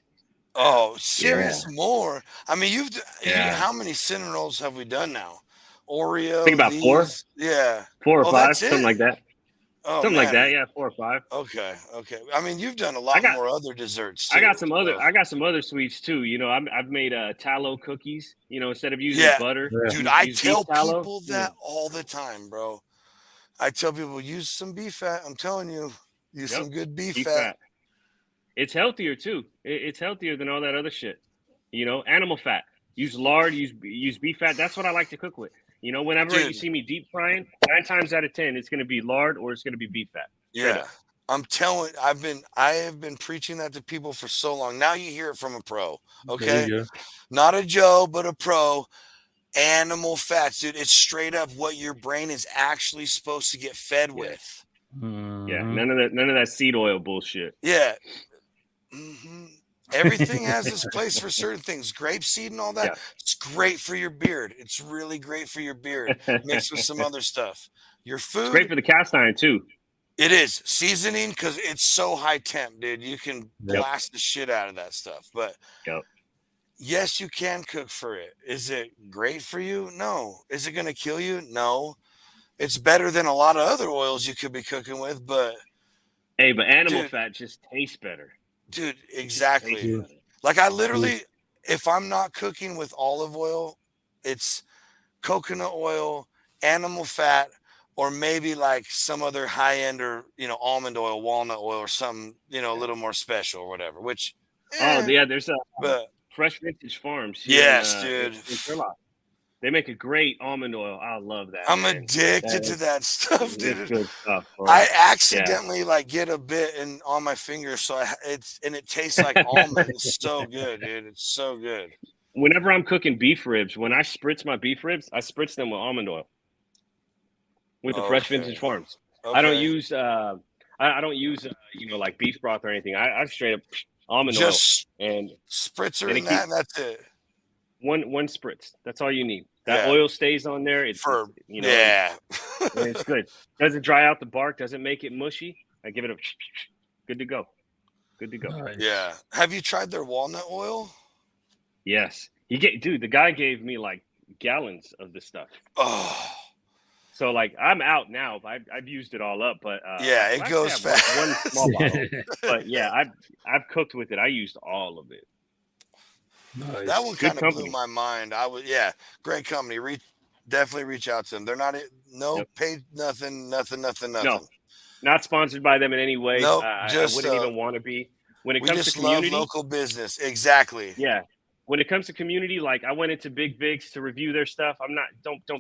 Oh, serious more? I mean, how many cinnamon rolls have we done now? Oreo. I think about 4. Yeah, 4 or 5, something like that. Oh, something like that. Yeah, 4 or 5. Okay. I mean, you've done a lot more other desserts too. I got some other sweets too. You know, I've made tallow cookies. You know, instead of using butter. Dude, I tell people that all the time, bro. I tell people use some beef fat. I'm telling you, use some good beef fat. It's healthier too. It's healthier than all that other shit. You know, animal fat. Use lard. Use beef fat. That's what I like to cook with. You know, whenever you see me deep frying, 9 times out of 10, it's going to be lard or it's going to be beef fat. Yeah, I'm telling. I have been preaching that to people for so long. Now you hear it from a pro. Okay, not a Joe, but a pro. Animal fats, dude. It's straight up what your brain is actually supposed to get fed with. Yeah, none of that seed oil bullshit. Yeah. Mm-hmm. Everything has its place for certain things. Grapeseed and all that. Yeah. It's great for your beard. It's really great for your beard. Mixed with some other stuff. Your food. It's great for the cast iron too. It is. Seasoning, because it's so high temp, dude. You can blast the shit out of that stuff. But yes, you can cook for it. Is it great for you? No. Is it going to kill you? No. It's better than a lot of other oils you could be cooking with, but but animal fat just tastes better. Dude, exactly. Like, I literally, if I'm not cooking with olive oil, it's coconut oil, animal fat, or maybe like some other high end or, almond oil, walnut oil, or something, a little more special or whatever, which. There's Fresh Vintage Farms. Yes, dude. They make a great almond oil. I love that. I'm addicted to that stuff, dude. Good stuff, I accidentally get a bit on my finger, so it tastes like almond. It's so good, dude. It's so good. Whenever I'm cooking beef ribs, when I spritz my beef ribs, I spritz them with almond oil. With the Fresh Vintage Farms. Okay. I don't use like beef broth or anything. I straight up almond oil and spritzer and that, and that's it. One spritz. That's all you need. That oil stays on there. It's good. Doesn't dry out the bark. Doesn't make it mushy. I give it a good to go. Good to go. Nice. Yeah. Have you tried their walnut oil? Yes. The guy gave me like gallons of this stuff. Oh. So like I'm out now. I've used it all up, but it goes fast. One small bottle. But I've cooked with it. I used all of it. Nice. That one kind of blew my mind. Great company. Definitely reach out to them. They're not paid nothing. No, not sponsored by them in any way. Nope, I wouldn't even want to be. When it comes to community, love local business. Exactly. Yeah. When it comes to community, like I went into Big Vig's to review their stuff. I'm not.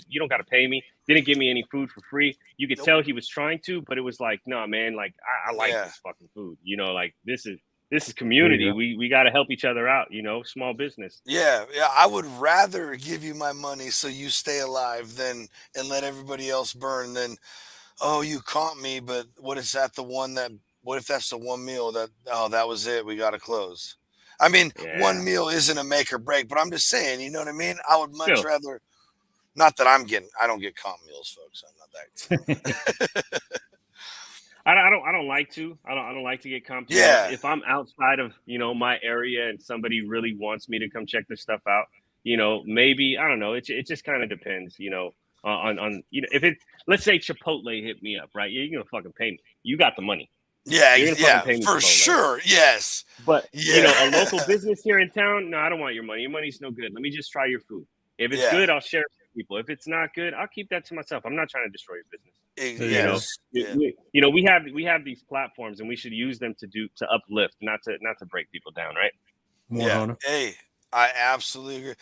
You don't got to pay me. Didn't give me any food for free. You could tell he was trying to, but it was like, no, man. Like I like this fucking food. Like this This is community. We got to help each other out. Small business. Yeah, I would rather give you my money so you stay alive than and let everybody else burn than, oh, you caught me, but what if that's the one meal that was it, we got to close. I mean, one meal isn't a make or break, but I'm just saying, you know what I mean? I would much rather, not that I don't get comp meals, folks. I'm not that. I don't like to. I don't like to get comp. Yeah. If I'm outside of my area and somebody really wants me to come check their stuff out, maybe I don't know. It just kind of depends, on if it. Let's say Chipotle hit me up, right? Yeah, you're gonna fucking pay me. You got the money. Yeah, you're gonna fucking pay me for sure. Yes, but a local business here in town, no, I don't want your money. Your money's no good. Let me just try your food. If it's good, I'll share it with people. If it's not good, I'll keep that to myself. I'm not trying to destroy your business. We have these platforms and we should use them to uplift, not to break people down, right? Yeah. Hey, I absolutely agree.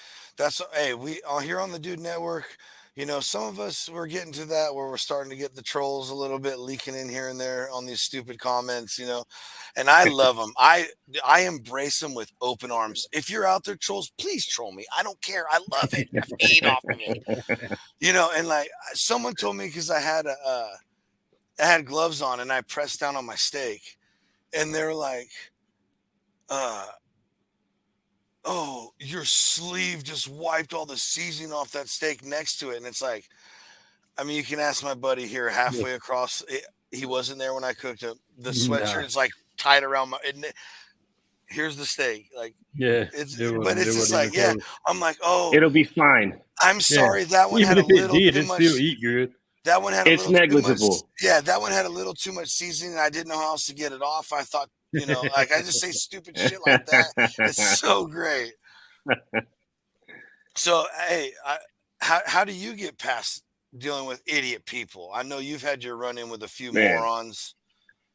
We here on the Dude Network, some of us we're getting to that where we're starting to get the trolls a little bit leaking in here and there on these stupid comments, and I love them. I embrace them with open arms. If you're out there, trolls, please troll me. I don't care. I love it. I feed off of it. And like someone told me, because I had gloves on and I pressed down on my steak, and they're like, oh, your sleeve just wiped all the seasoning off that steak next to it. And it's like, I mean, you can ask my buddy here halfway across. He wasn't there when I cooked it. The sweatshirt is like tied around here's the steak. Like, it's just like, I'm like, oh, it'll be fine. I'm sorry. That one had a little too much. Still eat good. That one had it's negligible. That one had a little too much seasoning. I didn't know how else to get it off. I thought, like I just say stupid shit like that. It's so great. So, hey, how do you get past dealing with idiot people? I know you've had your run in with a few morons.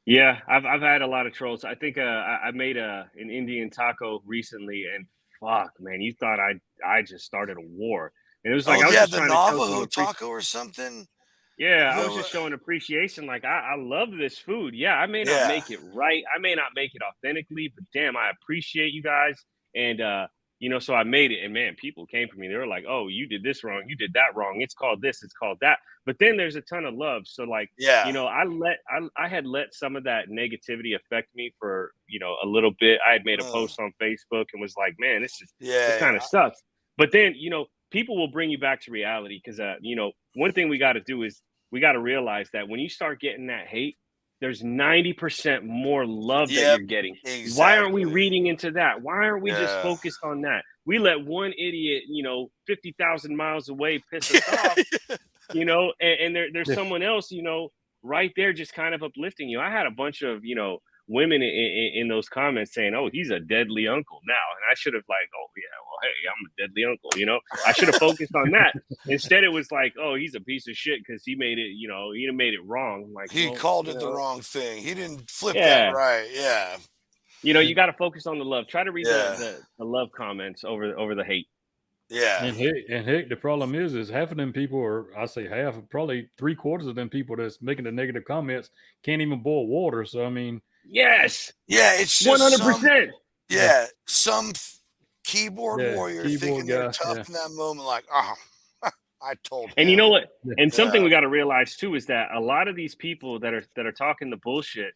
Yeah, I've had a lot of trolls. I think I made an Indian taco recently, and fuck, man, you thought I just started a war. And it was like, I was just the trying Navajo to taco or something. Yeah, I was just showing appreciation. Like, I love this food. Yeah, I may not make it right. I may not make it authentically, but damn, I appreciate you guys. And, so I made it. And, man, people came for me. They were like, oh, you did this wrong. You did that wrong. It's called this. It's called that. But then there's a ton of love. So, like, I had let some of that negativity affect me for, a little bit. I had made a post on Facebook and was like, man, this kind of sucks. But then, people will bring you back to reality because, one thing we got to do is we got to realize that when you start getting that hate, there's 90% more love that you're getting. Exactly. Why aren't we reading into that? Why aren't we just focused on that? We let one idiot, 50,000 miles away piss us off, and there's someone else, right there just kind of uplifting you. I had a bunch of, women in those comments saying, oh, he's a deadly uncle now. And I should have like, oh, yeah, well, hey, I'm a deadly uncle, I should have focused on that. Instead, it was like, oh, he's a piece of shit because he made it, he made it wrong. Like, he called it the wrong thing. He didn't flip that right. Yeah. You got to focus on the love. Try to read the love comments over the hate. Yeah. And heck, the problem is half of them people, or I say half, probably 3/4 of them people that's making the negative comments can't even boil water. So, I mean, yes. Yeah, it's just 100%. Some keyboard warrior thinking they're tough in that moment, like, I told him. And you know what? And something we got to realize too is that a lot of these people that are talking the bullshit,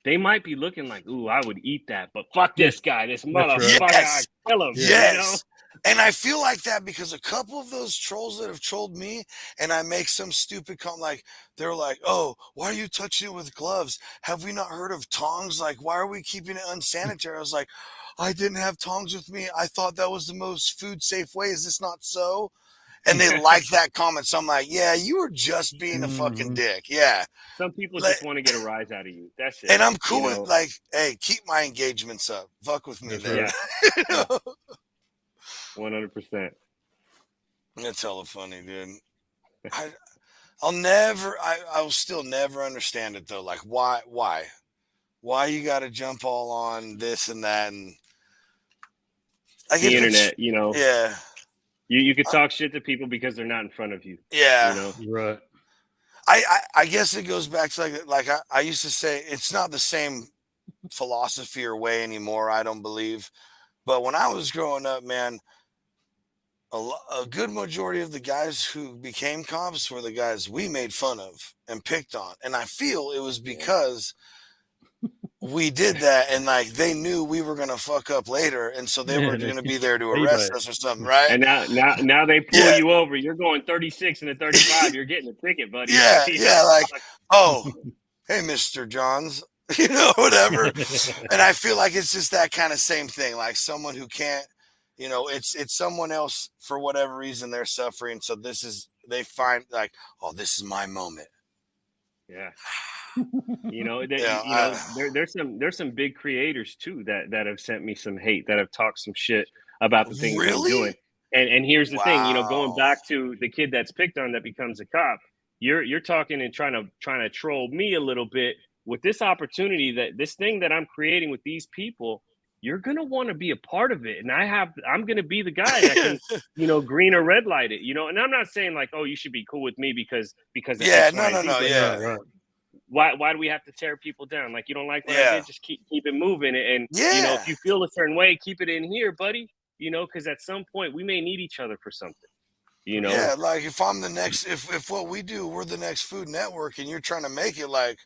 they might be looking like, ooh, I would eat that, but fuck this guy, this motherfucker, I kill him. Yes. And I feel like that because a couple of those trolls that have trolled me, and I make some stupid comment, like, they're like, oh, why are you touching it with gloves? Have we not heard of tongs? Like, why are we keeping it unsanitary? I was like, I didn't have tongs with me. I thought that was the most food safe way. Is this not so? And they like that comment. So I'm like, yeah, you were just being a fucking dick. Yeah. Some people just want to get a rise out of you. That's it. And I'm cool with, like, hey, keep my engagements up. Fuck with me there. Yeah. 100%. That's hella funny, dude. I'll still never understand it though. Like, why you got to jump all on this and that, and like the internet, Yeah. You could talk shit to people because they're not in front of you. Yeah. Right. I guess it goes back to like I used to say, it's not the same philosophy or way anymore. I don't believe. But when I was growing up, man, a good majority of the guys who became cops were the guys we made fun of and picked on. And I feel it was because we did that, and like they knew we were gonna fuck up later, and so they were gonna be there to arrest us or something, right? And now they pull Yeah. you over. You're going 36 and a 35. You're getting a ticket, buddy. Yeah, yeah, like, oh, hey, Mr. Johns, you know, whatever. And I feel like it's just that kind of same thing, like someone who can't, you know, it's someone else for whatever reason they're suffering. So they find like, oh, this is my moment. Yeah. You know, Yeah, there's some big creators too that have sent me some hate, that have talked some shit about the things I'm Really? doing. And here's the thing, you know, going Wow. back to the kid that's picked on that becomes a cop, you're talking and trying to troll me a little bit with this opportunity, that this thing that I'm creating with these people. You're gonna want to be a part of it, and I'm gonna be the guy that can, you know, green or red light it, you know. And I'm not saying like, oh, you should be cool with me because of Yeah, X, Y, and Z, no, but yeah. why do we have to tear people down? Like, you don't like what I Yeah. did, just keep it moving. And you know, Yeah. if you feel a certain way, keep it in here, buddy. You know, because at some point we may need each other for something. You know, Yeah, like if I'm the next, if what we do, we're the next Food Network, and you're trying to make it, like,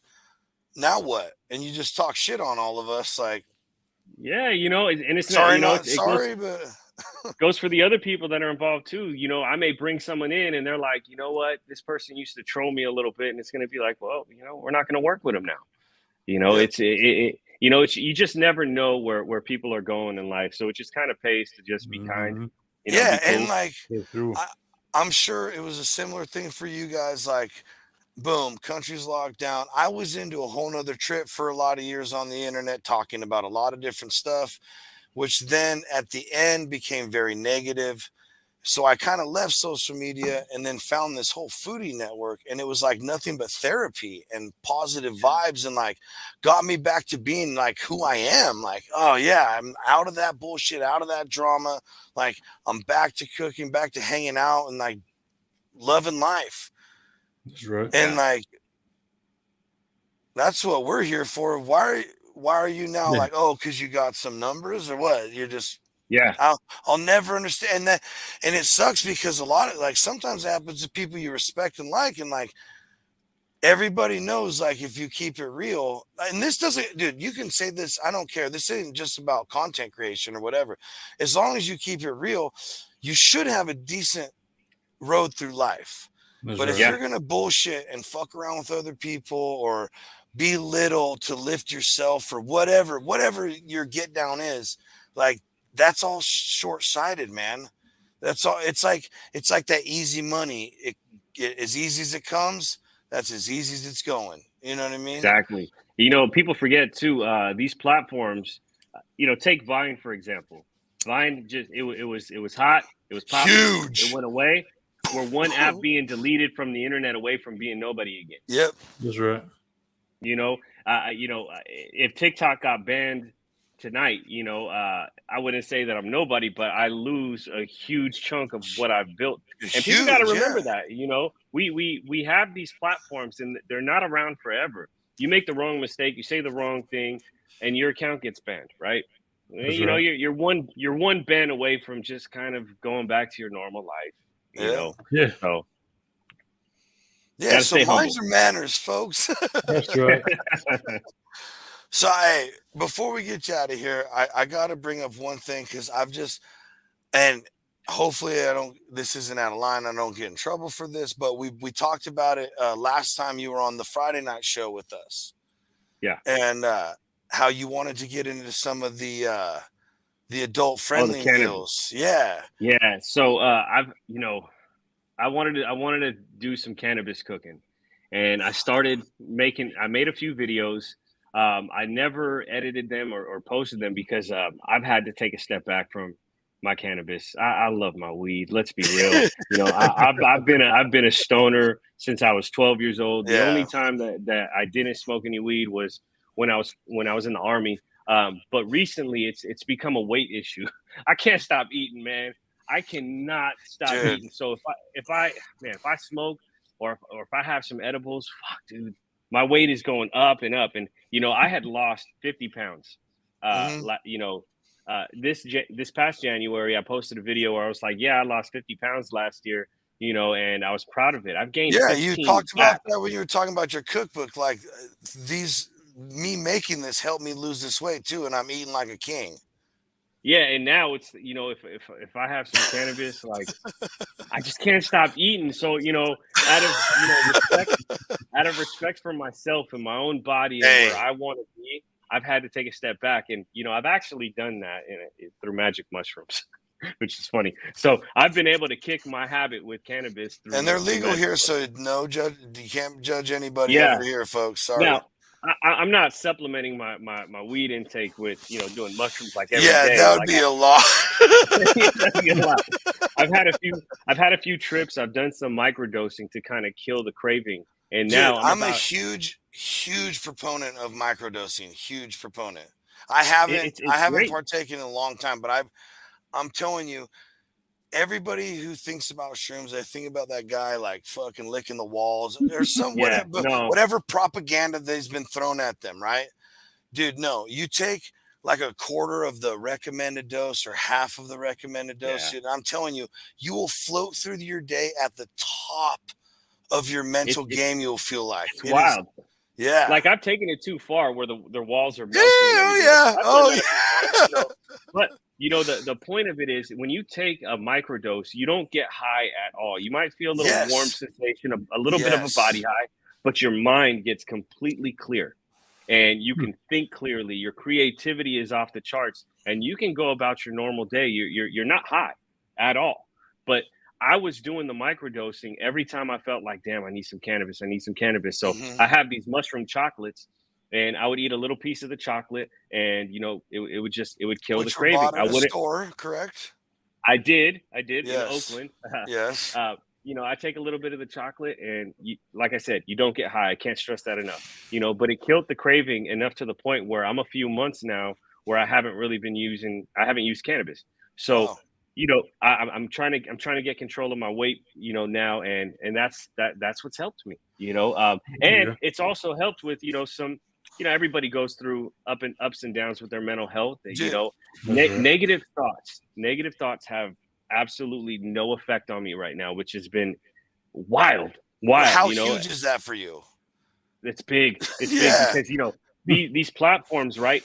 now what? And you just talk shit on all of us, like, yeah, you know, and it's not, sorry, you know, not it sorry, but goes for the other people that are involved too. You know, I may bring someone in and they're like, you know what, this person used to troll me a little bit, and it's going to be like, well, you know, we're not going to work with them now. You know, yep. you know, it's, you just never know where people are going in life, so it just kind of pays to just be kind. Mm-hmm. You know, Yeah, be cool. and like, That's true. I'm sure it was a similar thing for you guys. Like, boom, country's locked down. I was into a whole nother trip for a lot of years on the internet, talking about a lot of different stuff, which then at the end became very negative. So I kind of left social media and then found this whole foodie network, and it was like nothing but therapy and positive vibes, and like got me back to being like who I am. Like, oh yeah, I'm out of that bullshit, out of that drama. Like, I'm back to cooking, back to hanging out, and like loving life. That's right. And like, that's what we're here for. Why are you now like, oh, because you got some numbers or what? You're just, Yeah. I'll never understand that. And it sucks because a lot of, like, sometimes it happens to people you respect and like everybody knows, like, if you keep it real, and this doesn't, dude, you can say this, I don't care. This isn't just about content creation or whatever. As long as you keep it real, you should have a decent road through life. That's But right. if you're gonna bullshit and fuck around with other people or belittle to lift yourself or whatever your get down is, like, that's all short-sighted, man. That's all. It's like that easy money. As easy as it comes, that's as easy as it's going. You know what I mean? Exactly. You know, people forget too, these platforms, you know, take Vine, for example. Vine it was hot, it was popping, Huge. it went away. We're one app being deleted from the internet away from being nobody again. Yep. That's right. You know, if TikTok got banned tonight, you know, I wouldn't say that I'm nobody, but I lose a huge chunk of what I've built. And people got to remember that, you know, we have these platforms and they're not around forever. You make the wrong mistake, you say the wrong thing, and your account gets banned, right? That's you know, right. you're one ban away from just kind of going back to your normal life, you know. Yeah. So yeah. gotta So stay mind humble. your manners, folks. That's right. So, hey, before we get you out of here, I got to bring up one thing because I've just, and hopefully this isn't out of line. I don't get in trouble for this, but we talked about it last time you were on the Friday night show with us. Yeah. And how you wanted to get into some of the adult friendly meals. Yeah. Yeah. So I wanted to do some cannabis cooking, and I made a few videos. I never edited them or posted them because I've had to take a step back from my cannabis. I love my weed. Let's be real. You know, I've been a stoner since I was 12 years old. The only time that I didn't smoke any weed was when I was in the Army. But recently it's become a weight issue. I can't stop eating, man. I cannot stop eating. So if I smoke or if I have some edibles, fuck, dude, my weight is going up and up. And, I had lost 50 pounds. Mhm. This past January, I posted a video where I was like, yeah, I lost 50 pounds last year, and I was proud of it. I've gained Yeah, you 15 talked about back. that when you were talking about your cookbook. Like me making this helped me lose this weight too, and I'm eating like a king. Yeah, and now it's, if I have some cannabis, like I just can't stop eating. So, out of respect for myself and my own body and where Hey, I want to be, I've had to take a step back. And, I've actually done that through magic mushrooms, which is funny. So I've been able to kick my habit with cannabis and they're through legal magic here, so mushrooms. no judge. You can't judge anybody over Yeah. here, folks. Sorry. Now, I'm not supplementing my weed intake with, doing mushrooms like every Yeah, day. that would Like be a lot. that'd be a lot. I've had a few trips. I've done some microdosing to kind of kill the craving. And Dude, now I'm a huge proponent of microdosing. Huge proponent. I haven't it's great. partaken in a long time, but I'm telling you, everybody who thinks about shrooms, they think about that guy like fucking licking the walls. There's some Yeah, no, whatever propaganda that's been thrown at them, right? Dude, no, you take like a quarter of the recommended dose or half of the recommended dose. yeah, Dude, I'm telling you, you will float through your day at the top of your mental it's game. You'll feel like it's it is. wild. Yeah. Like I've taken it too far where the walls are Yeah. melting and Oh everything. yeah. I've done Oh that a few times, yeah. But the point of it is when you take a microdose, you don't get high at all. You might feel a little warm Yes. sensation, a little bit of a body Yes. high, but your mind gets completely clear and you can think clearly. Your creativity is off the charts and you can go about your normal day. You're not high at all. But I was doing the microdosing every time I felt like, damn, I need some cannabis. I need some cannabis. So Mhm. I have these mushroom chocolates and I would eat a little piece of the chocolate and it would kill the Which were craving. bought I at a wouldn't. store, correct? I did in Yes. Oakland. Yes. I take a little bit of the chocolate and like I said, you don't get high. I can't stress that enough, but it killed the craving enough to the point where I'm a few months now where I haven't used cannabis. So, Wow. I'm trying to get control of my weight, now. And that's what's helped me, and Yeah. it's also helped with, some, everybody goes through ups and downs with their mental health, Dude, That's right. negative thoughts have absolutely no effect on me right now, which has been wild. how huge is that for you? It's big. It's big Yeah. because these platforms, right?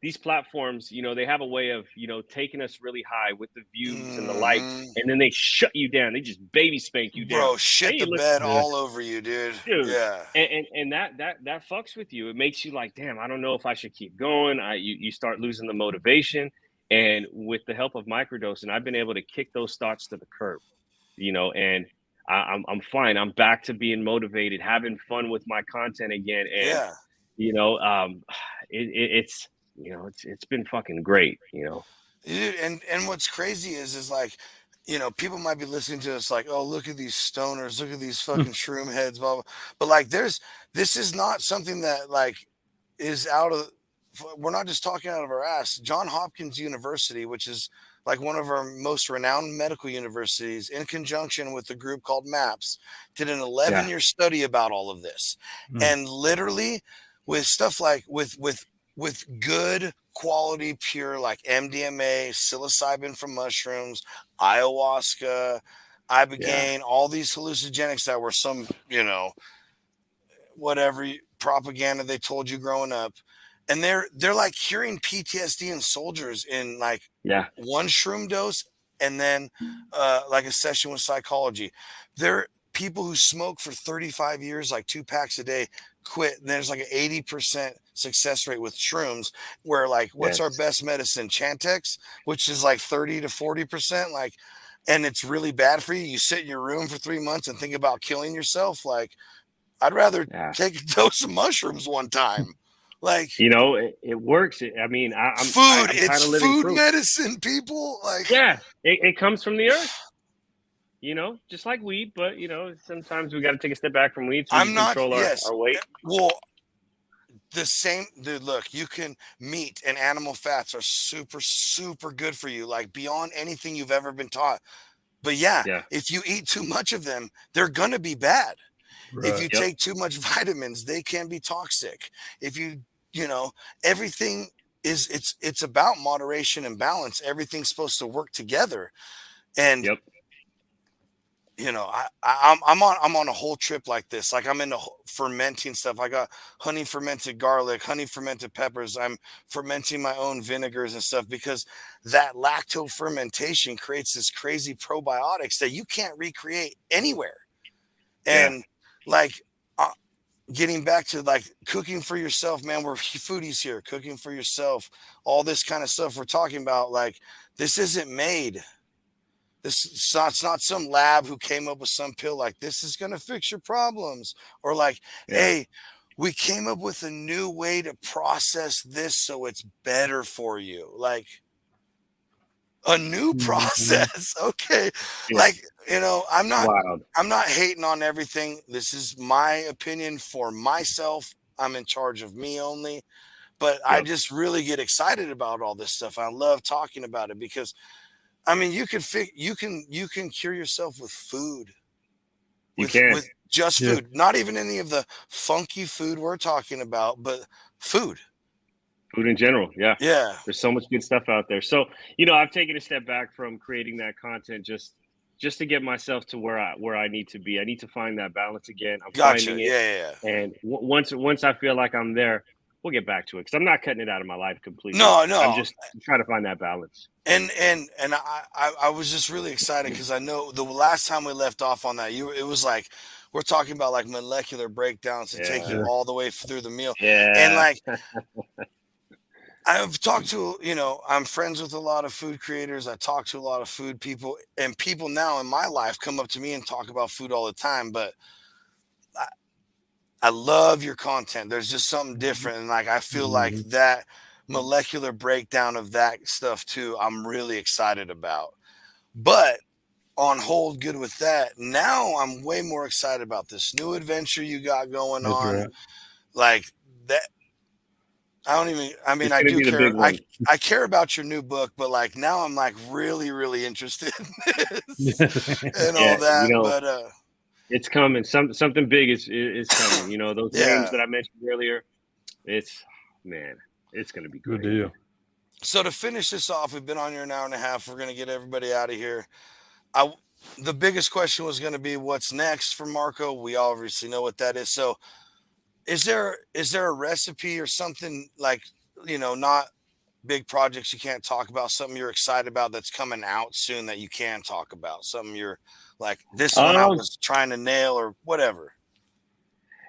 These platforms, they have a way of taking us really high with the views and the likes, Mhm. and then they shut you down. They just baby spank you down. Bro, shit Then the you look, bed Yeah. all over you, dude. dude, Yeah. and that fucks with you. It makes you like, damn, I don't know if I should keep going. You start losing the motivation. And with the help of microdosing, I've been able to kick those thoughts to the curb, and I'm fine. I'm back to being motivated, having fun with my content again, and Yeah. you know, um, it's it's been fucking great. Dude, and what's crazy is like, people might be listening to us like, oh, look at these stoners, look at these fucking shroom heads, blah, blah. But like, this is not something that like is out of. We're not just talking out of our ass. John Hopkins University, which is like one of our most renowned medical universities, in conjunction with a group called MAPS, did an Yeah, 11-year study about all of this, and literally with stuff like with good quality pure like MDMA, psilocybin from mushrooms, ayahuasca, yeah, ibogaine, all these hallucinogenics that were some, whatever propaganda they told you growing up. And they're like curing PTSD in soldiers in like yeah, one shroom dose and then like a session with psychology. There people who smoke for 35 years, like 2 packs a day, quit. And there's like an 80% success rate with shrooms, where like what's our yes. best medicine? Chantex, which is like 30 to 40%. Like, and it's really bad for you. You sit in your room for 3 months and think about killing yourself. Like, I'd rather Yeah. take a dose of mushrooms one time. Like, It works. I mean, I'm food, I'm kind it's of living food proof. medicine, people. Like, Yeah, it comes from the earth. Just like weed, but sometimes we got to take a step back from weed so we I'm can not, control yes. our weight. Well, the same, dude, look, you can, meat and animal fats are super, super good for you, like beyond anything you've ever been taught. But yeah, Yeah, if you eat too much of them, they're going to be bad. If you Right. Yep. take too much vitamins, they can be toxic. If you, you know, everything is it's about moderation and balance. Everything's supposed to work together. And Yep. I'm on a whole trip like this. Like I'm into fermenting stuff. I got honey fermented garlic, honey fermented peppers. I'm fermenting my own vinegars and stuff because that lacto fermentation creates this crazy probiotics that you can't recreate anywhere. Yeah. And like uh, getting back to like cooking for yourself, man, we're foodies here, cooking for yourself, all this kind of stuff we're talking about. Like this isn't made. It's not some lab who came up with some pill like this is going to fix your problems, or like, Yeah. hey, we came up with a new way to process this so it's better for you. Like a new process. Okay. Yeah. Like, I'm not Wild. hating on everything. This is my opinion for myself. I'm in charge of me only. But I Yep. just really get excited about all this stuff. I love talking about it because I mean, you can cure yourself with food, You can. with just Yeah. food, not even any of the funky food we're talking about, but food. Food in general. Yeah. Yeah, There's so much good stuff out there. So, I've taken a step back from creating that content just to get myself to where I need to be. I need to find that balance again. I'm gotcha. finding Yeah, it. yeah, yeah. And once I feel like I'm there, we'll get back to it because I'm not cutting it out of my life completely. No, I'm no, just trying to find that balance. and I was just really excited because I know the last time we left off on that, it was like we're talking about like molecular breakdowns to take you Yeah. all the way through the meal, and Yeah. like I've talked to, I'm friends with a lot of food creators. I talk to a lot of food people, and people now in my life come up to me and talk about food all the time. But I, I love your content. There's just something different. And like, I feel like Mhm. that molecular breakdown of that stuff too, I'm really excited about. But on hold good with that. Now I'm way more excited about this new adventure you got going That's on. right. Like that, I mean, It's I gonna do be the care. big one. I care about your new book, but like now I'm like really, really interested in this and all Yeah. that. But It's coming. Something big is coming. Those names yeah. that I mentioned earlier. Man, it's gonna be Good great. deal. So to finish this off, we've been on here an hour and a half. We're gonna get everybody out of here. The biggest question was gonna be what's next for Marco. We obviously know what that is. So is there a recipe or something like, not big projects you can't talk about, something you're excited about that's coming out soon that you can talk about, something you're like, this one I Um, was trying to nail or whatever.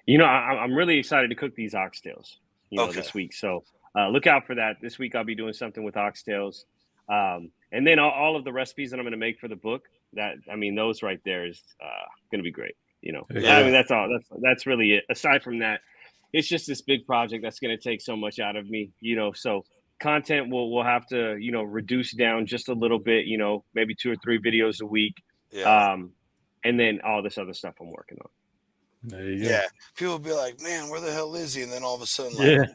I'm really excited to cook these oxtails, Okay. this week. So look out for that. This week I'll be doing something with oxtails, and then all of the recipes that I'm going to make for the book. Those right there is going to be great. Heck Yeah. yeah. That's all. That's really it. Aside from that, it's just this big project that's going to take so much out of me. So content will have to reduce down just a little bit. Maybe 2 or 3 videos a week, Yeah. and then all this other stuff I'm working on. There you go. Yeah. People will be like, man, where the hell is he? And then all of a sudden, like, Yeah.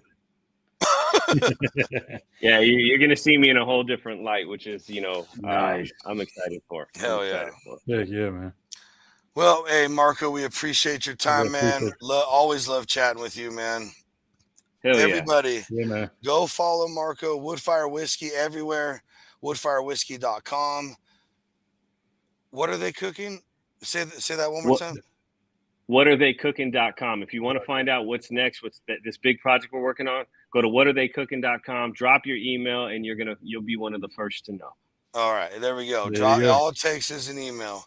Yeah, you're gonna see me in a whole different light, which is, Nice. I'm excited for. Hell I'm yeah. excited for. Heck yeah, man. well, hey, Marco, we appreciate your time, man. appreciate Always love chatting with you, man. Hell yeah. Everybody, Yeah, man. go follow Marco, Woodfire Whiskey everywhere, woodfirewhiskey.com. What are they cooking? Say that one more What time. whataretheykooking.com. If you want to find out what's next, this big project we're working on, go to whataretheykooking.com, drop your email, and you'll be one of the first to know. All right, there we go. There you go. All it takes is an email.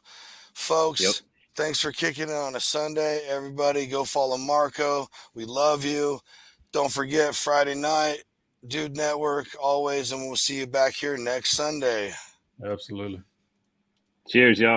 Folks, Yep. thanks for kicking it on a Sunday. Everybody, go follow Marco. We love you. Don't forget, Friday night, Dude Network, always, and we'll see you back here next Sunday. Absolutely. Cheers, y'all.